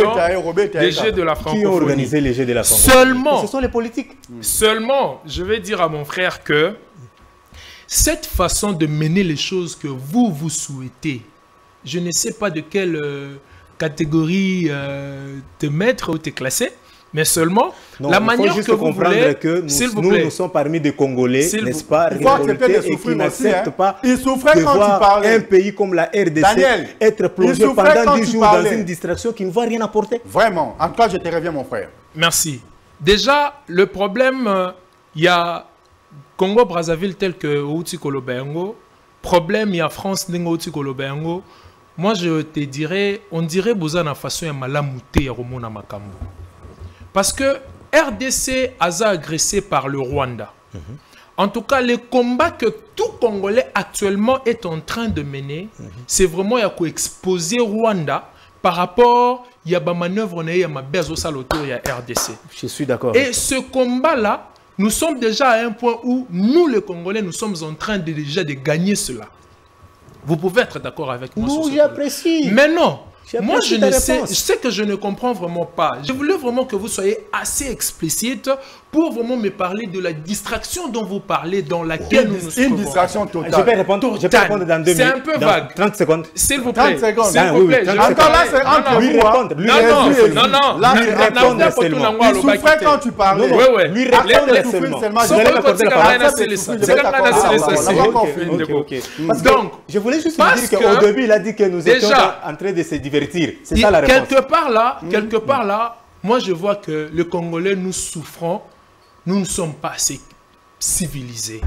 des Jeux de la francophonie. Qui ont organisé les Jeux de la francophonie? Seulement, ce sont les politiques. Seulement, je vais dire à mon frère que cette façon de mener les choses que vous souhaitez, je ne sais pas de quelle catégorie te mettre ou te classer, mais seulement non, la manière que vous voulez, que nous sommes parmi des Congolais, n'est-ce pas, révoltés et qui n'acceptent pas de voir un pays comme la RDC être plongé pendant 10 jours dans une distraction qui ne va rien apporter. Vraiment, en tout cas, je te reviens, mon frère. Merci. Déjà, le problème, il y a Congo-Brazzaville tel que Outi Kolobengo, problème, il y a France Outi Kolobengo. Moi, je te dirais, on dirait Bouzana façon ya malamouté ya Romona Makambo. Parce que RDC a été agressé par le Rwanda. En tout cas, le combat que tout Congolais actuellement est en train de mener, c'est vraiment ya exposer Rwanda par rapport à la manœuvre on a ma base au saloto ya RDC. Je suis d'accord. Et ce combat-là, nous sommes déjà à un point où nous, les Congolais, nous sommes en train déjà de gagner cela. Vous pouvez être d'accord avec moi sur ce point. J'apprécie. Mais non. Moi, je sais que je ne comprends vraiment pas. Je voulais vraiment que vous soyez assez explicite pour vraiment me parler de la distraction dont vous parlez, dans laquelle nous nous trouvons. Une distraction totale. Je vais répondre dans 2 minutes. C'est un peu vague. 30 secondes. S'il vous plaît. 30 secondes. S'il vous plaît. Encore là, c'est entre lui répondre. Non. Lui répondre seulement. Il souffrait quand tu parlais. Oui. Lui répondre seulement. Je vais l'accorder la parole. Donc, je voulais juste dire qu'au début, il a dit que nous étions en train de se divertir. C'est ça la réponse. Quelque part là, moi je vois que les Congolais, nous souffrons, nous ne sommes pas assez civilisés,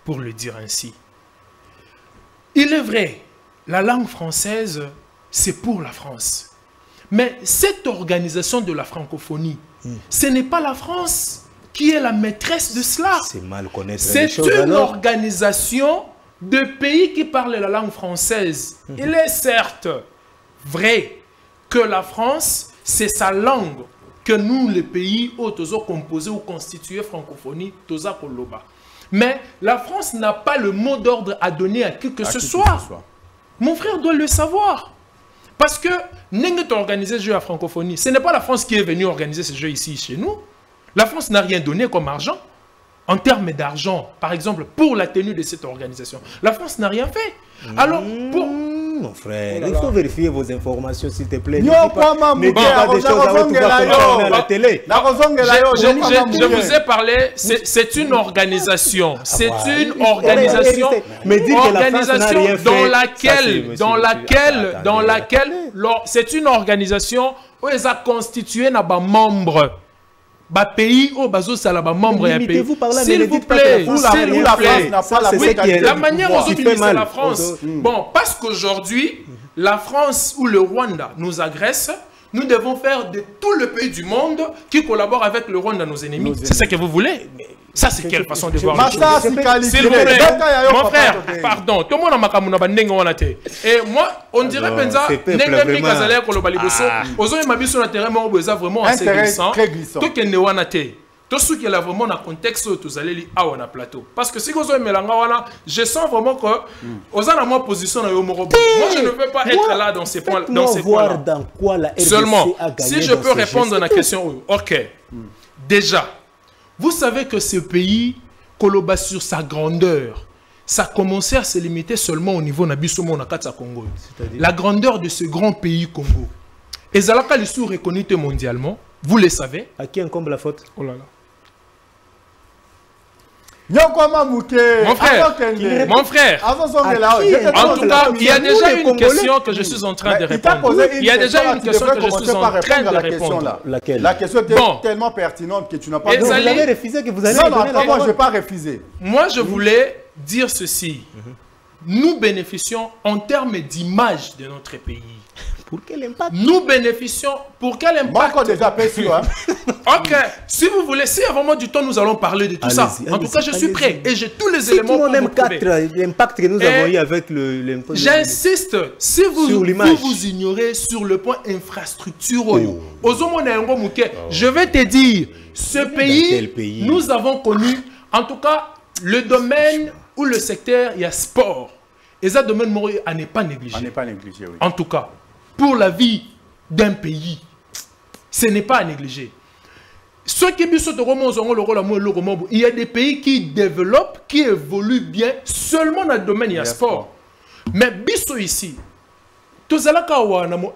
pour le dire ainsi. Il est vrai, la langue française, c'est pour la France. Mais cette organisation de la francophonie, ce n'est pas la France qui est la maîtresse de cela. C'est mal connaître les C'est choses, une alors. organisation de pays qui parlent la langue française. Il est certes vrai que la France, c'est sa langue que nous, les pays où nous avons composé ou constitué francophonie, nous avons koloba. Mais la France n'a pas le mot d'ordre à donner à qui que ce soit. Mon frère doit le savoir. Parce que, nous avons organisé ce jeu à francophonie. Ce n'est pas la France qui est venue organiser ce jeu ici, chez nous. La France n'a rien donné comme argent. En termes d'argent, par exemple, pour la tenue de cette organisation. La France n'a rien fait. Alors, pour... Mon frère, il faut vérifier vos informations, s'il te plaît. Ne dis pas des choses à la télé. Je vous ai parlé, c'est une organisation. C'est une organisation dans laquelle c'est une organisation où ils ont constitué des membres. Pays au bazo salaba membre ya pays. S'il vous plaît, la manière dont c'est la France. Bon, parce qu'aujourd'hui, la France ou le Rwanda nous agressent, nous devons faire de tout le pays du monde qui collabore avec le Rwanda, nos ennemis. C'est ça que vous voulez? Ça, c'est quelle façon de voir les choses? S'il vous plaît, mon frère, pardon, tout le monde a makamuna bandenge wanate. Et moi, on dirait penza, nengami kazalea kolobali boso, ozo mabiso na terrain mo boza vraiment assez glissant. Tout que ne wanate. Tout ce qui est là vraiment dans le contexte où vous allez lire à plateau. Parce que si vous avez un je sens vraiment que vous avez une position dans le moi, je ne veux pas être là dans ces points. Seulement, si je peux répondre à la question, ok. Déjà, vous savez que ce pays, Koloba sur sa grandeur, ça commençait à se limiter seulement au niveau Nabisomo Nakatsa Congo. La grandeur de ce grand pays Congo. Et Zalaka le sous reconnu mondialement, vous le savez. À qui incombe la faute? Oh là là. Mon frère, en tout cas, il y a déjà une question que je suis en train de répondre. Il y a déjà une question que je suis en train de répondre. Laquelle? La question est tellement pertinente que tu n'as pas... Vous avez refusé que vous allez... Non, moi je ne vais pas refuser. Moi, je voulais dire ceci. Nous bénéficions en termes d'image de notre pays. Pour quel impact? Nous bénéficions. Pour quel impact? Moi, encore déjà perçu. Hein. Ok, si vous voulez, si à vraiment du temps, nous allons parler de tout ça. En tout cas, je suis prêt et j'ai tous les éléments pour vous prouver. L'impact que nous avons eu avec le... J'insiste, si vous ignorez sur le point infrastructure, je vais te dire, ce pays, nous avons connu, en tout cas, le domaine ou le secteur, il y a sport. Et ça, domaine à ne pas négliger. À ne pas négliger, oui. En tout cas, pour la vie d'un pays, ce n'est pas à négliger. Il y a des pays qui développent, qui évoluent bien seulement dans le domaine du sport. Mais biso ici, à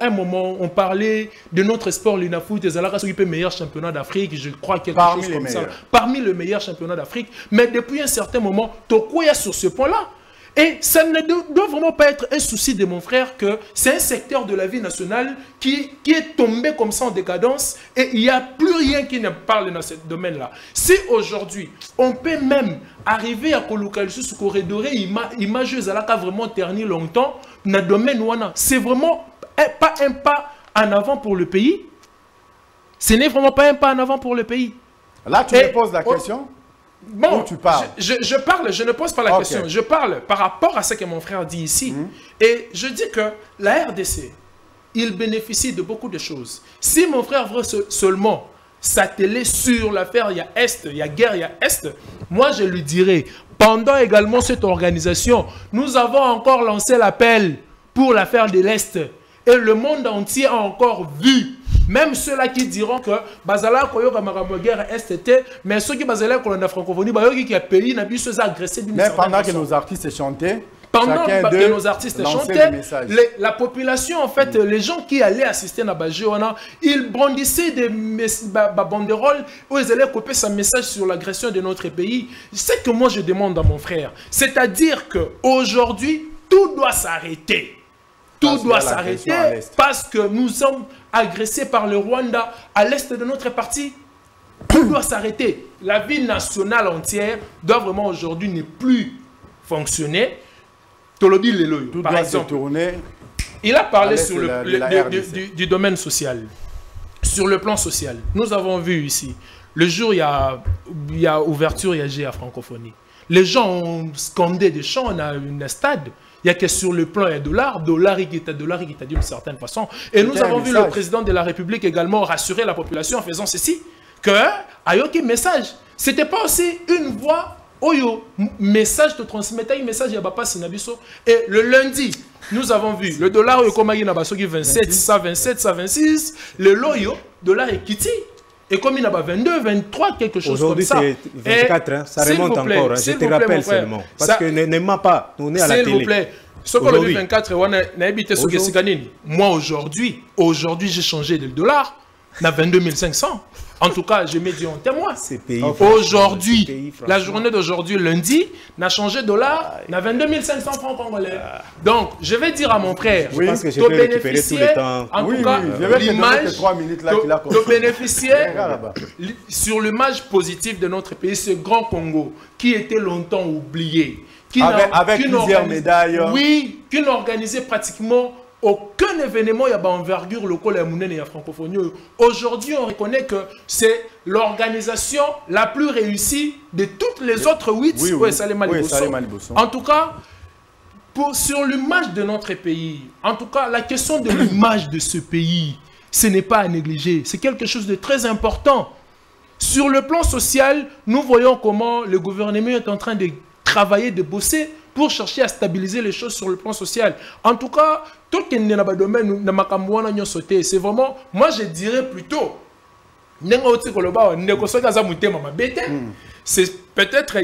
un moment, on parlait de notre sport, l'INAFOOT, le meilleur championnat d'Afrique, je crois quelque chose comme ça. Parmi les meilleurs championnats d'Afrique. Mais depuis un certain moment, Toko est sur ce point-là. Et ça ne doit vraiment pas être un souci de mon frère que c'est un secteur de la vie nationale qui est tombé comme ça en décadence et il n'y a plus rien qui ne parle dans ce domaine-là. Si aujourd'hui, on peut même arriver à coloquer sous corridor, image a vraiment terni longtemps, dans le domaine, c'est vraiment pas un pas en avant pour le pays. Ce n'est vraiment pas un pas en avant pour le pays. Là, tu me poses la question. Bon, tu parles. Je parle, je ne pose pas la question. Je parle par rapport à ce que mon frère dit ici. Et je dis que la RDC, il bénéficie de beaucoup de choses. Si mon frère veut seulement s'atteler sur l'affaire, il y a Est, il y a guerre, il y a Est, moi je lui dirais, pendant également cette organisation, nous avons encore lancé l'appel pour l'affaire de l'Est. Et le monde entier a encore vu. Même ceux-là qui diront que Bazala Koyoka Maramoguer STT, mais ceux qui Bazala Kolanda francophonie, qui a payé n'a plus agressé d'une certaine façon. Mais pendant que nos artistes chantaient, pendant que nos artistes chantaient, la population, en fait, les gens qui allaient assister à Bajoana, ils brandissaient des banderoles où ils allaient couper sa message sur l'agression de notre pays. C'est ce que moi je demande à mon frère. C'est-à-dire qu'aujourd'hui, tout doit s'arrêter. Tout doit s'arrêter parce que nous sommes agressés par le Rwanda à l'est de notre parti. Tout doit s'arrêter. La vie nationale entière doit vraiment aujourd'hui ne plus fonctionner. Tolobi Leloyo, par exemple, il a parlé sur du domaine social. Sur le plan social, nous avons vu ici, le jour il y a ouverture, il y a francophonie. Les gens ont scandé des chants, on a un stade. Il y a que sur le plan, il y a dollar qui est d'une certaine façon. Et nous avons vu le président de la République également rassurer la population en faisant ceci, que Ayoki message, c'était pas aussi une voix, Oyo, message te transmettait un message, Yabapa Sinabiso. Et le lundi, nous avons vu le dollar, comme il y a 27, ça 27, ça 26, le loyo, dollar est quitté. Et comme il y a 22, 23, quelque chose comme ça. Aujourd'hui, c'est 24, hein, ça remonte encore. Hein, je te rappelle seulement. Parce que ne ment pas, on est à la télé. S'il vous plaît. Ce qu'on a vu 24, on a habité sur Gessiganine. Moi, aujourd'hui, j'ai changé de dollar. On a 22 500. En tout cas, je mets Dieu en témoin. Aujourd'hui, la journée d'aujourd'hui, lundi, on a changé de dollar, on a 22 500 francs congolais. Donc, je vais dire à mon frère, oui, parce que je peux récupérer tout le temps. En tout cas, l'image, de bénéficier sur l'image positive de notre pays, ce grand Congo, qui était longtemps oublié. Avec plusieurs médailles. Oui, qui n'organisait pratiquement aucun événement, il y a envergure locale à Mounene et à francophonie. Aujourd'hui, on reconnaît que c'est l'organisation la plus réussie de toutes les autres 8. En tout cas, sur l'image de notre pays, en tout cas, la question de l'image de ce pays, ce n'est pas à négliger. C'est quelque chose de très important. Sur le plan social, nous voyons comment le gouvernement est en train de travailler, de bosser pour chercher à stabiliser les choses sur le plan social. En tout cas, tout ce qui est dans le domaine, c'est vraiment, moi je dirais plutôt, c'est peut-être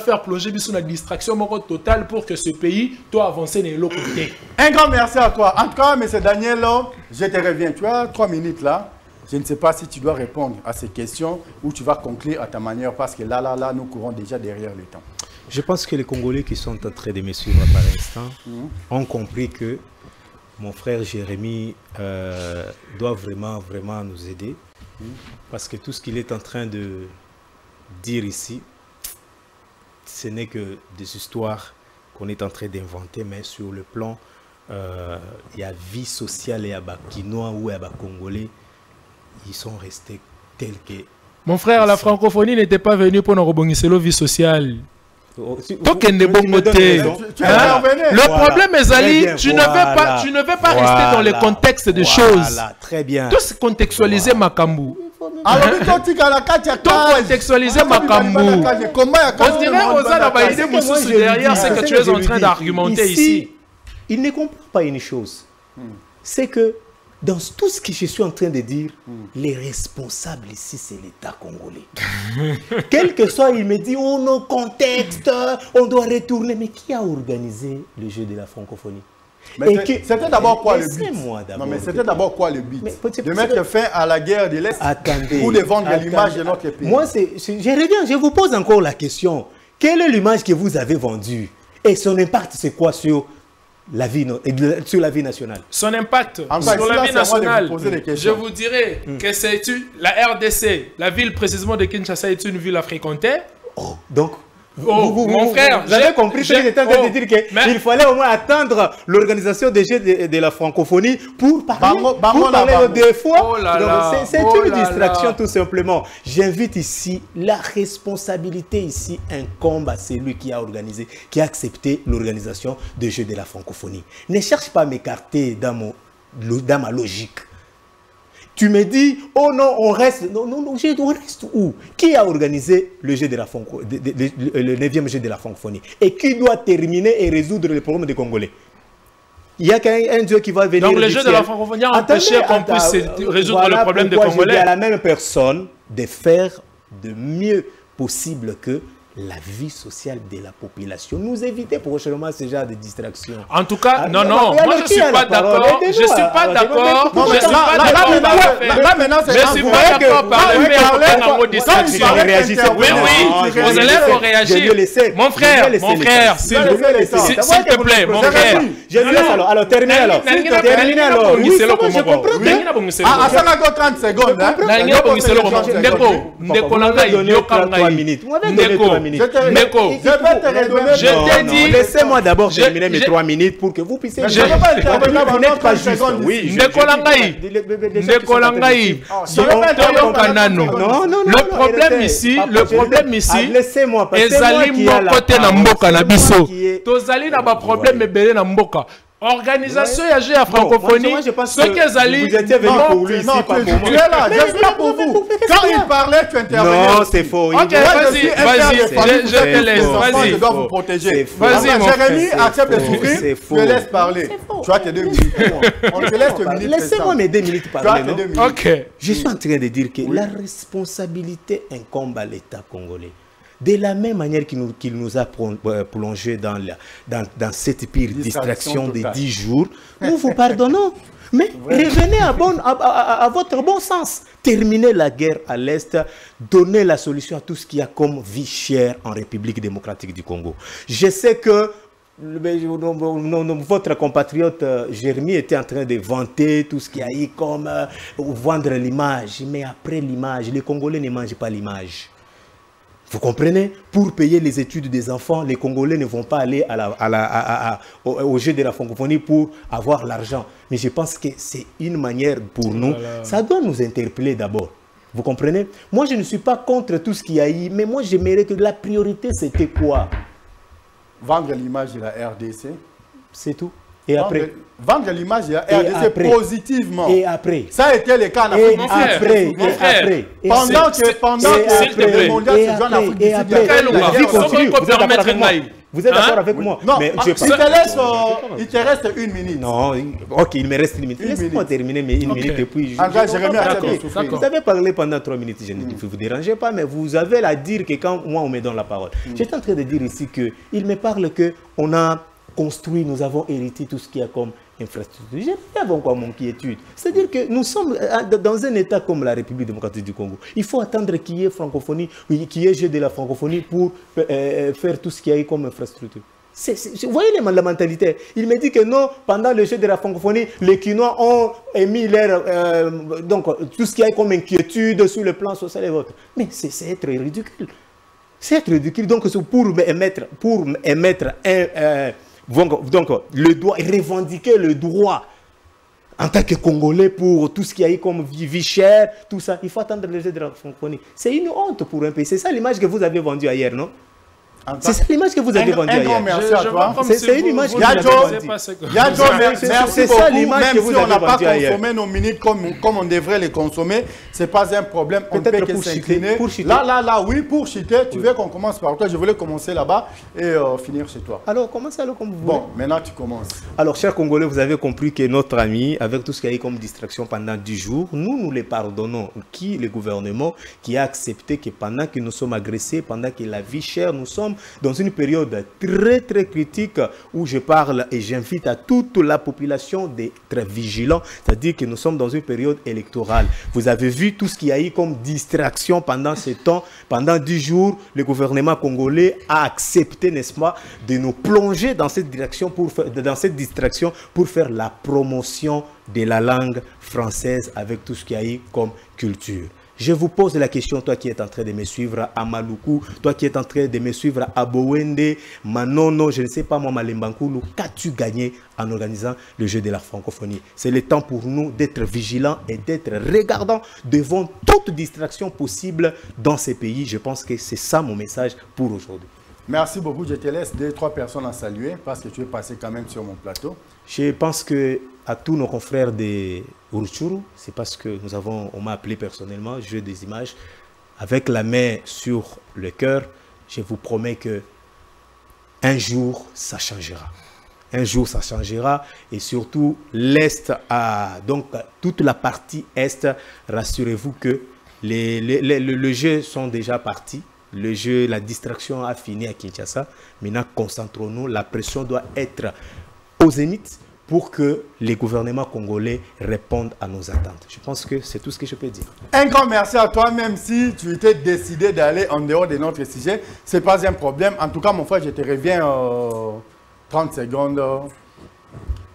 faire plonger sur la distraction totale pour que ce pays doit avancer de l'autre côté. Un grand merci à toi. En tout cas, M. Daniel, je te reviens. Tu as 3 minutes là. Je ne sais pas si tu dois répondre à ces questions ou tu vas conclure à ta manière parce que là, nous courons déjà derrière le temps. Je pense que les Congolais qui sont en train de me suivre par l'instant ont compris que mon frère Jérémy doit vraiment nous aider. Parce que tout ce qu'il est en train de dire ici, ce n'est que des histoires qu'on est en train d'inventer, mais sur le plan il y a vie sociale et il y a Kinois ou il y a Congolais, ils sont restés tels que... Mon frère, la francophonie n'était pas venue pour nous rebondir la vie sociale. Le problème est Ali, tu ne veux pas rester dans le contexte des choses. Très bien. Tout contextualiser Makambu. Alors, contextualiser Makambu. On dirait aux Alabaïdés derrière ce que tu es en train d'argumenter ici. Il ne comprend pas une chose. C'est que dans tout ce que je suis en train de dire, les responsables ici, c'est l'État congolais. Quel que soit, il me dit, oh nos contextes, on doit retourner. Mais qui a organisé le jeu de la francophonie? C'était d'abord quoi le but? Non, mais c'était d'abord quoi le but? De mettre fin à la guerre de l'Est pour de vendre l'image de notre pays. Moi, je reviens, je vous pose encore la question. Quelle est l'image que vous avez vendue? Et son impact, c'est quoi sur la vie nationale? Son impact sur la vie nationale, je vous dirais que c'est la RDC, la ville précisément de Kinshasa est une ville à fréquenter. Donc, mon frère, vous avez compris que j'étais en train de dire qu'il fallait au moins attendre l'organisation des Jeux de la francophonie pour parler deux fois. C'est une distraction tout simplement. J'invite ici, la responsabilité ici incombe à celui qui a organisé, qui a accepté l'organisation des Jeux de la francophonie. Ne cherche pas à m'écarter dans ma logique. Tu me dis, oh non, on reste. Non, on reste où? Qui a organisé le jeu de la le 9e jeu de la francophonie? Et qui doit terminer et résoudre les problèmes des Congolais? Il y a qu'un Dieu qui va venir. Donc le jeu de la francophonie a empêché qu'on puisse résoudre le problème des Congolais. Je dis à la même personne de faire de mieux possible que la vie sociale de la population. Nous éviter prochainement ce genre de distraction. En tout cas, non, moi je ne suis pas d'accord. Je ne suis pas d'accord. Je ne suis pas d'accord. Je ne suis pas d'accord par le fait qu'on a distraction. Oui, vous allez réagir. Mon frère, s'il te plaît, mon frère. Je laisse alors, terminez alors. Terminez alors. Oui, je comprends. À 30 secondes. Je t'ai dit, laissez-moi d'abord terminer mes 3 minutes pour que vous puissiez. Vous n'êtes pas juste. Oui. Le problème ici, laissez-moi passer. Ezali mokote na mboka na biso. Tozali na ba problème ebele na mboka. Organisation ya jeu à francophonie, ce que Zali... Vous étiez venu pour lui ici, pas pour moi. Tu es là, je suis là pour vous. Quand il parlait, tu intervenais. Non, c'est faux. Ok, vas-y, je te laisse, vas-y. Je dois vous protéger. Vas-y, mon frère. Jérémy, accepte de souffrir, tu le laisses parler. Tu as tes 2 minutes. On te laisse 2 minutes. Laissez-moi mes 2 minutes parler. Ok. Je suis en train de dire que la responsabilité incombe à l'État congolais. De la même manière qu'il nous a plongé dans cette pire distraction de 10 jours, nous vous pardonnons. Mais revenez à votre bon sens. Terminez la guerre à l'Est, donnez la solution à tout ce qu'il y a comme vie chère en République démocratique du Congo. Je sais que votre compatriote Jérémy était en train de vanter tout ce qu'il y a eu comme vendre l'image. Mais après l'image, les Congolais ne mangent pas l'image. Vous comprenez? Pour payer les études des enfants, les Congolais ne vont pas aller au jeu de la francophonie pour avoir l'argent. Mais je pense que c'est une manière pour nous. Ça doit nous interpeller d'abord. Vous comprenez? Moi, je ne suis pas contre tout ce qu'il y a eu, mais moi, j'aimerais que la priorité, c'était quoi? Vendre l'image de la RDC. C'est tout. Et après, vendre l'image de la RDC positivement. Et après, ça a été le cas en Afrique. Pendant que le mondial se joue en Afrique, la vie continue. Vous êtes d'accord avec moi? Non, mais il te reste 1 minute. Non, ok, il me reste 1 minute. Laissez-moi terminer mes 1 minute et puis vous avez parlé pendant 3 minutes, je ne vous dérangeais pas, mais vous avez à dire que quand moi on me donne la parole. J'étais en train de dire ici qu'il me parle qu'on a construit, nous avons hérité tout ce qu'il y a comme infrastructure. J'ai avant quoi mon inquiétude. C'est-à-dire que nous sommes dans un état comme la République démocratique du Congo. Il faut attendre qu'il y ait francophonie, qu'il y ait jeu de la francophonie pour faire tout ce qu'il y a comme infrastructure. Vous voyez la mentalité. Il me dit que non, pendant le jeu de la francophonie, les Kinois ont émis donc tout ce qu'il y a comme inquiétude sur le plan social et autres. Mais c'est être ridicule. C'est être ridicule. Donc pour émettre Donc, le droit, revendiquer le droit en tant que Congolais pour tout ce qui a eu comme vie chère, tout ça, il faut attendre le jeu de la francophonie. C'est une honte pour un pays. C'est ça l'image que vous avez vendue hier, non? C'est ça l'image que vous avez vendue hier. Merci à toi. C'est une image que vous avez vendue. Merci beaucoup. Même si on n'a pas consommé nos minutes comme on devrait les consommer, ce n'est pas un problème. On peut que s'incliner. Là, oui, pour chuter, tu veux qu'on commence par toi. Je voulais commencer là-bas et finir chez toi. Alors, commencez alors comme vous voulez. Bon, maintenant tu commences. Alors, chers Congolais, vous avez compris que notre ami, avec tout ce qu'il y a eu comme distraction pendant 10 jours, nous les pardonnons. Qui? Le gouvernement qui a accepté que pendant que nous sommes agressés, pendant que la vie chère, nous sommes dans une période très très critique où je parle et j'invite à toute la population d'être vigilants, c'est-à-dire que nous sommes dans une période électorale. Vous avez vu tout ce qu'il y a eu comme distraction pendant ce temps. Pendant 10 jours, le gouvernement congolais a accepté, n'est-ce pas, de nous plonger dans cette distraction pour faire la promotion de la langue française avec tout ce qu'il y a eu comme culture. Je vous pose la question, toi qui es en train de me suivre à Maluku, toi qui es en train de me suivre à Bowende, Manono, je ne sais pas moi, Malembankoulou, qu'as-tu gagné en organisant le jeu de la francophonie? C'est le temps pour nous d'être vigilants et d'être regardants devant toute distraction possible dans ces pays. Je pense que c'est ça mon message pour aujourd'hui. Merci beaucoup. Je te laisse 2-3 personnes à saluer parce que tu es passé quand même sur mon plateau. Je pense que à tous nos confrères de Rutshuru, c'est parce que on m'a appelé personnellement, jeu des images, avec la main sur le cœur, je vous promets que un jour ça changera. Un jour ça changera et surtout l'Est, donc toute la partie Est, rassurez-vous que les jeux sont déjà partis. Le jeu, la distraction a fini à Kinshasa. Maintenant, concentrons-nous. La pression doit être au zénith pour que les gouvernements congolais répondent à nos attentes. Je pense que c'est tout ce que je peux dire. Un grand merci à toi, même si tu étais décidé d'aller en dehors de notre sujet. Ce n'est pas un problème. En tout cas, mon frère, je te reviens 30 secondes.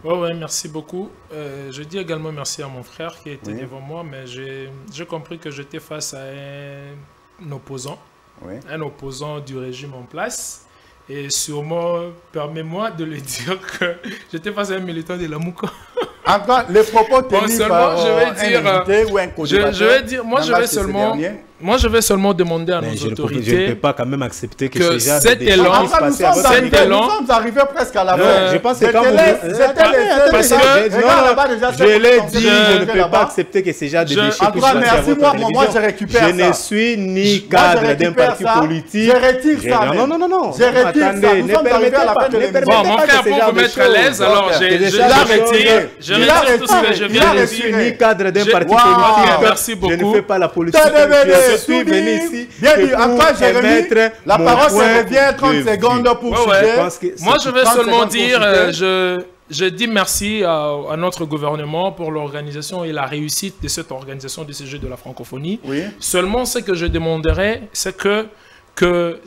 Ouais, merci beaucoup. Je dis également merci à mon frère qui était devant moi, mais j'ai compris que j'étais face à un opposant. Oui. Un opposant du régime en place. Et sûrement, permets-moi de le dire que j'étais face à un militant de la Mouka. En tout cas, les propos tenus par un invité ou un co-débatteur. Moi, je vais seulement demander à nos autorités. Je ne peux pas quand même accepter que cet élan. Nous sommes arrivés presque à la fin. Je pense que quand je l'ai dit, je ne peux pas accepter que ces gens de déchets. Merci, moi, je récupère ça. Je ne suis ni cadre d'un parti politique. Je retire ça. Non. Je retire ça. Nous sommes arrivés à la fin de l'émission. Bon, mon frère, pour vous mettre à l'aise, alors je retire. Je retire tout ce que je viens de dire. Ni cadre d'un parti politique. Merci beaucoup. Je ne fais pas la politique. Je suis venu ici. Bien dit. Encore, Jérémy, la parole se revient 30 secondes pour sujet. Moi, je vais seulement dire, je dis merci à notre gouvernement pour l'organisation et la réussite de cette organisation de ces Jeux de la francophonie. Oui. Seulement, ce que je demanderais, c'est que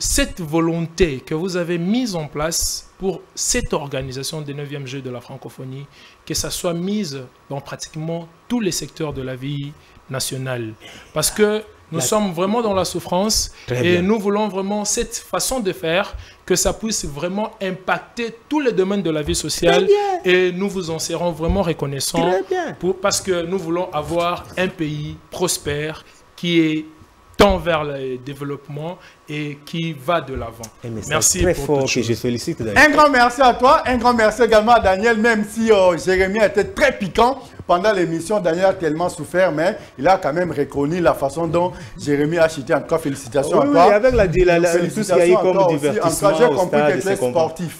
cette volonté que vous avez mise en place pour cette organisation des 9e Jeux de la francophonie, que ça soit mise dans pratiquement tous les secteurs de la vie nationale. Parce que nous sommes vraiment dans la souffrance et nous voulons vraiment cette façon de faire que ça puisse vraiment impacter tous les domaines de la vie sociale et nous vous en serons vraiment reconnaissants parce que nous voulons avoir un pays prospère qui est tend vers le développement et qui va de l'avant. Merci très fort que je félicite. Un grand merci à toi, un grand merci également à Daniel, même si Jérémy était très piquant pendant l'émission. Daniel a tellement souffert, mais il a quand même reconnu la façon dont Jérémy a chuté. En tout cas, félicitations à toi. Oui, avec tout ce qu'il y a eu comme divertissement. En tout cas, j'ai compris que tu es sportif.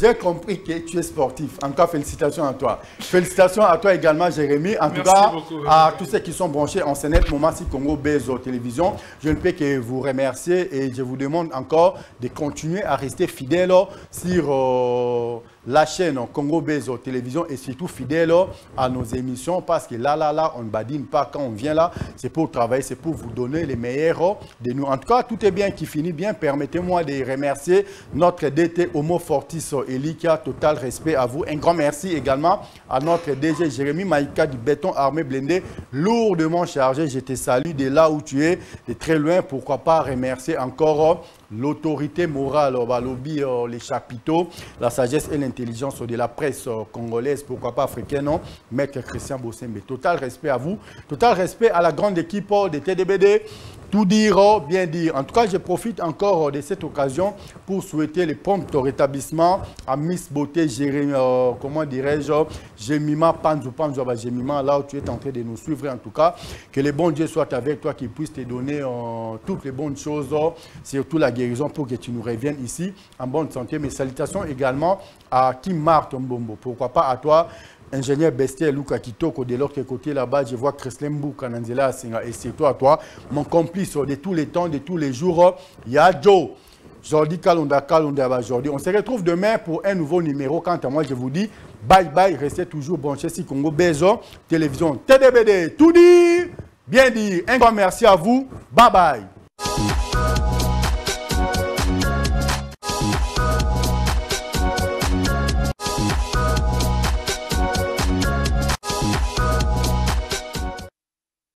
J'ai compris que tu es sportif. En tout cas, félicitations à toi. Félicitations à toi également, Jérémy. En tout cas, à tous ceux qui sont branchés en CNET, Momansi Congo Bezo Télévision. Je ne peux que vous remercier et je vous demande encore de continuer à rester fidèle sur la chaîne Congo Bezo Télévision et surtout fidèle à nos émissions parce que là, on ne badine pas quand on vient là. C'est pour travailler, c'est pour vous donner les meilleurs de nous. En tout cas, tout est bien qui finit bien. Permettez-moi de remercier notre DT Homo Fortis Elika. Total respect à vous. Un grand merci également à notre DG Jérémy Maïka du béton armé blindé lourdement chargé. Je te salue de là où tu es, de très loin. Pourquoi pas remercier encore l'autorité morale, lobby, les chapiteaux, la sagesse et l'intelligence de la presse congolaise, pourquoi pas africaine, non? Maître Christian Bossembe. Total respect à vous, total respect à la grande équipe de TDBD. Tout dire, bien dire. En tout cas, je profite encore de cette occasion pour souhaiter le prompt rétablissement à Miss Beauté, Jérémy, comment dirais-je, Jemima Panzo, Jemima, là où tu es en train de nous suivre. En tout cas, que le bon Dieu soit avec toi, qu'il puisse te donner toutes les bonnes choses, surtout la guérison pour que tu nous reviennes ici en bonne santé. Mes salutations également à Kim Marthe Mbombo. Pourquoi pas à toi, ingénieur Bestier Luka Kitoko, de l'autre côté là-bas, je vois Christine Mbouka Nanzela et c'est toi, mon complice de tous les temps, de tous les jours, Yadjo. Jordi Kalonda Jordi. On se retrouve demain pour un nouveau numéro. Quant à moi, je vous dis bye bye. Restez toujours branchés sur Congo Bezo, télévision TDBD. Tout dit, bien dit. Un grand merci à vous. Bye bye.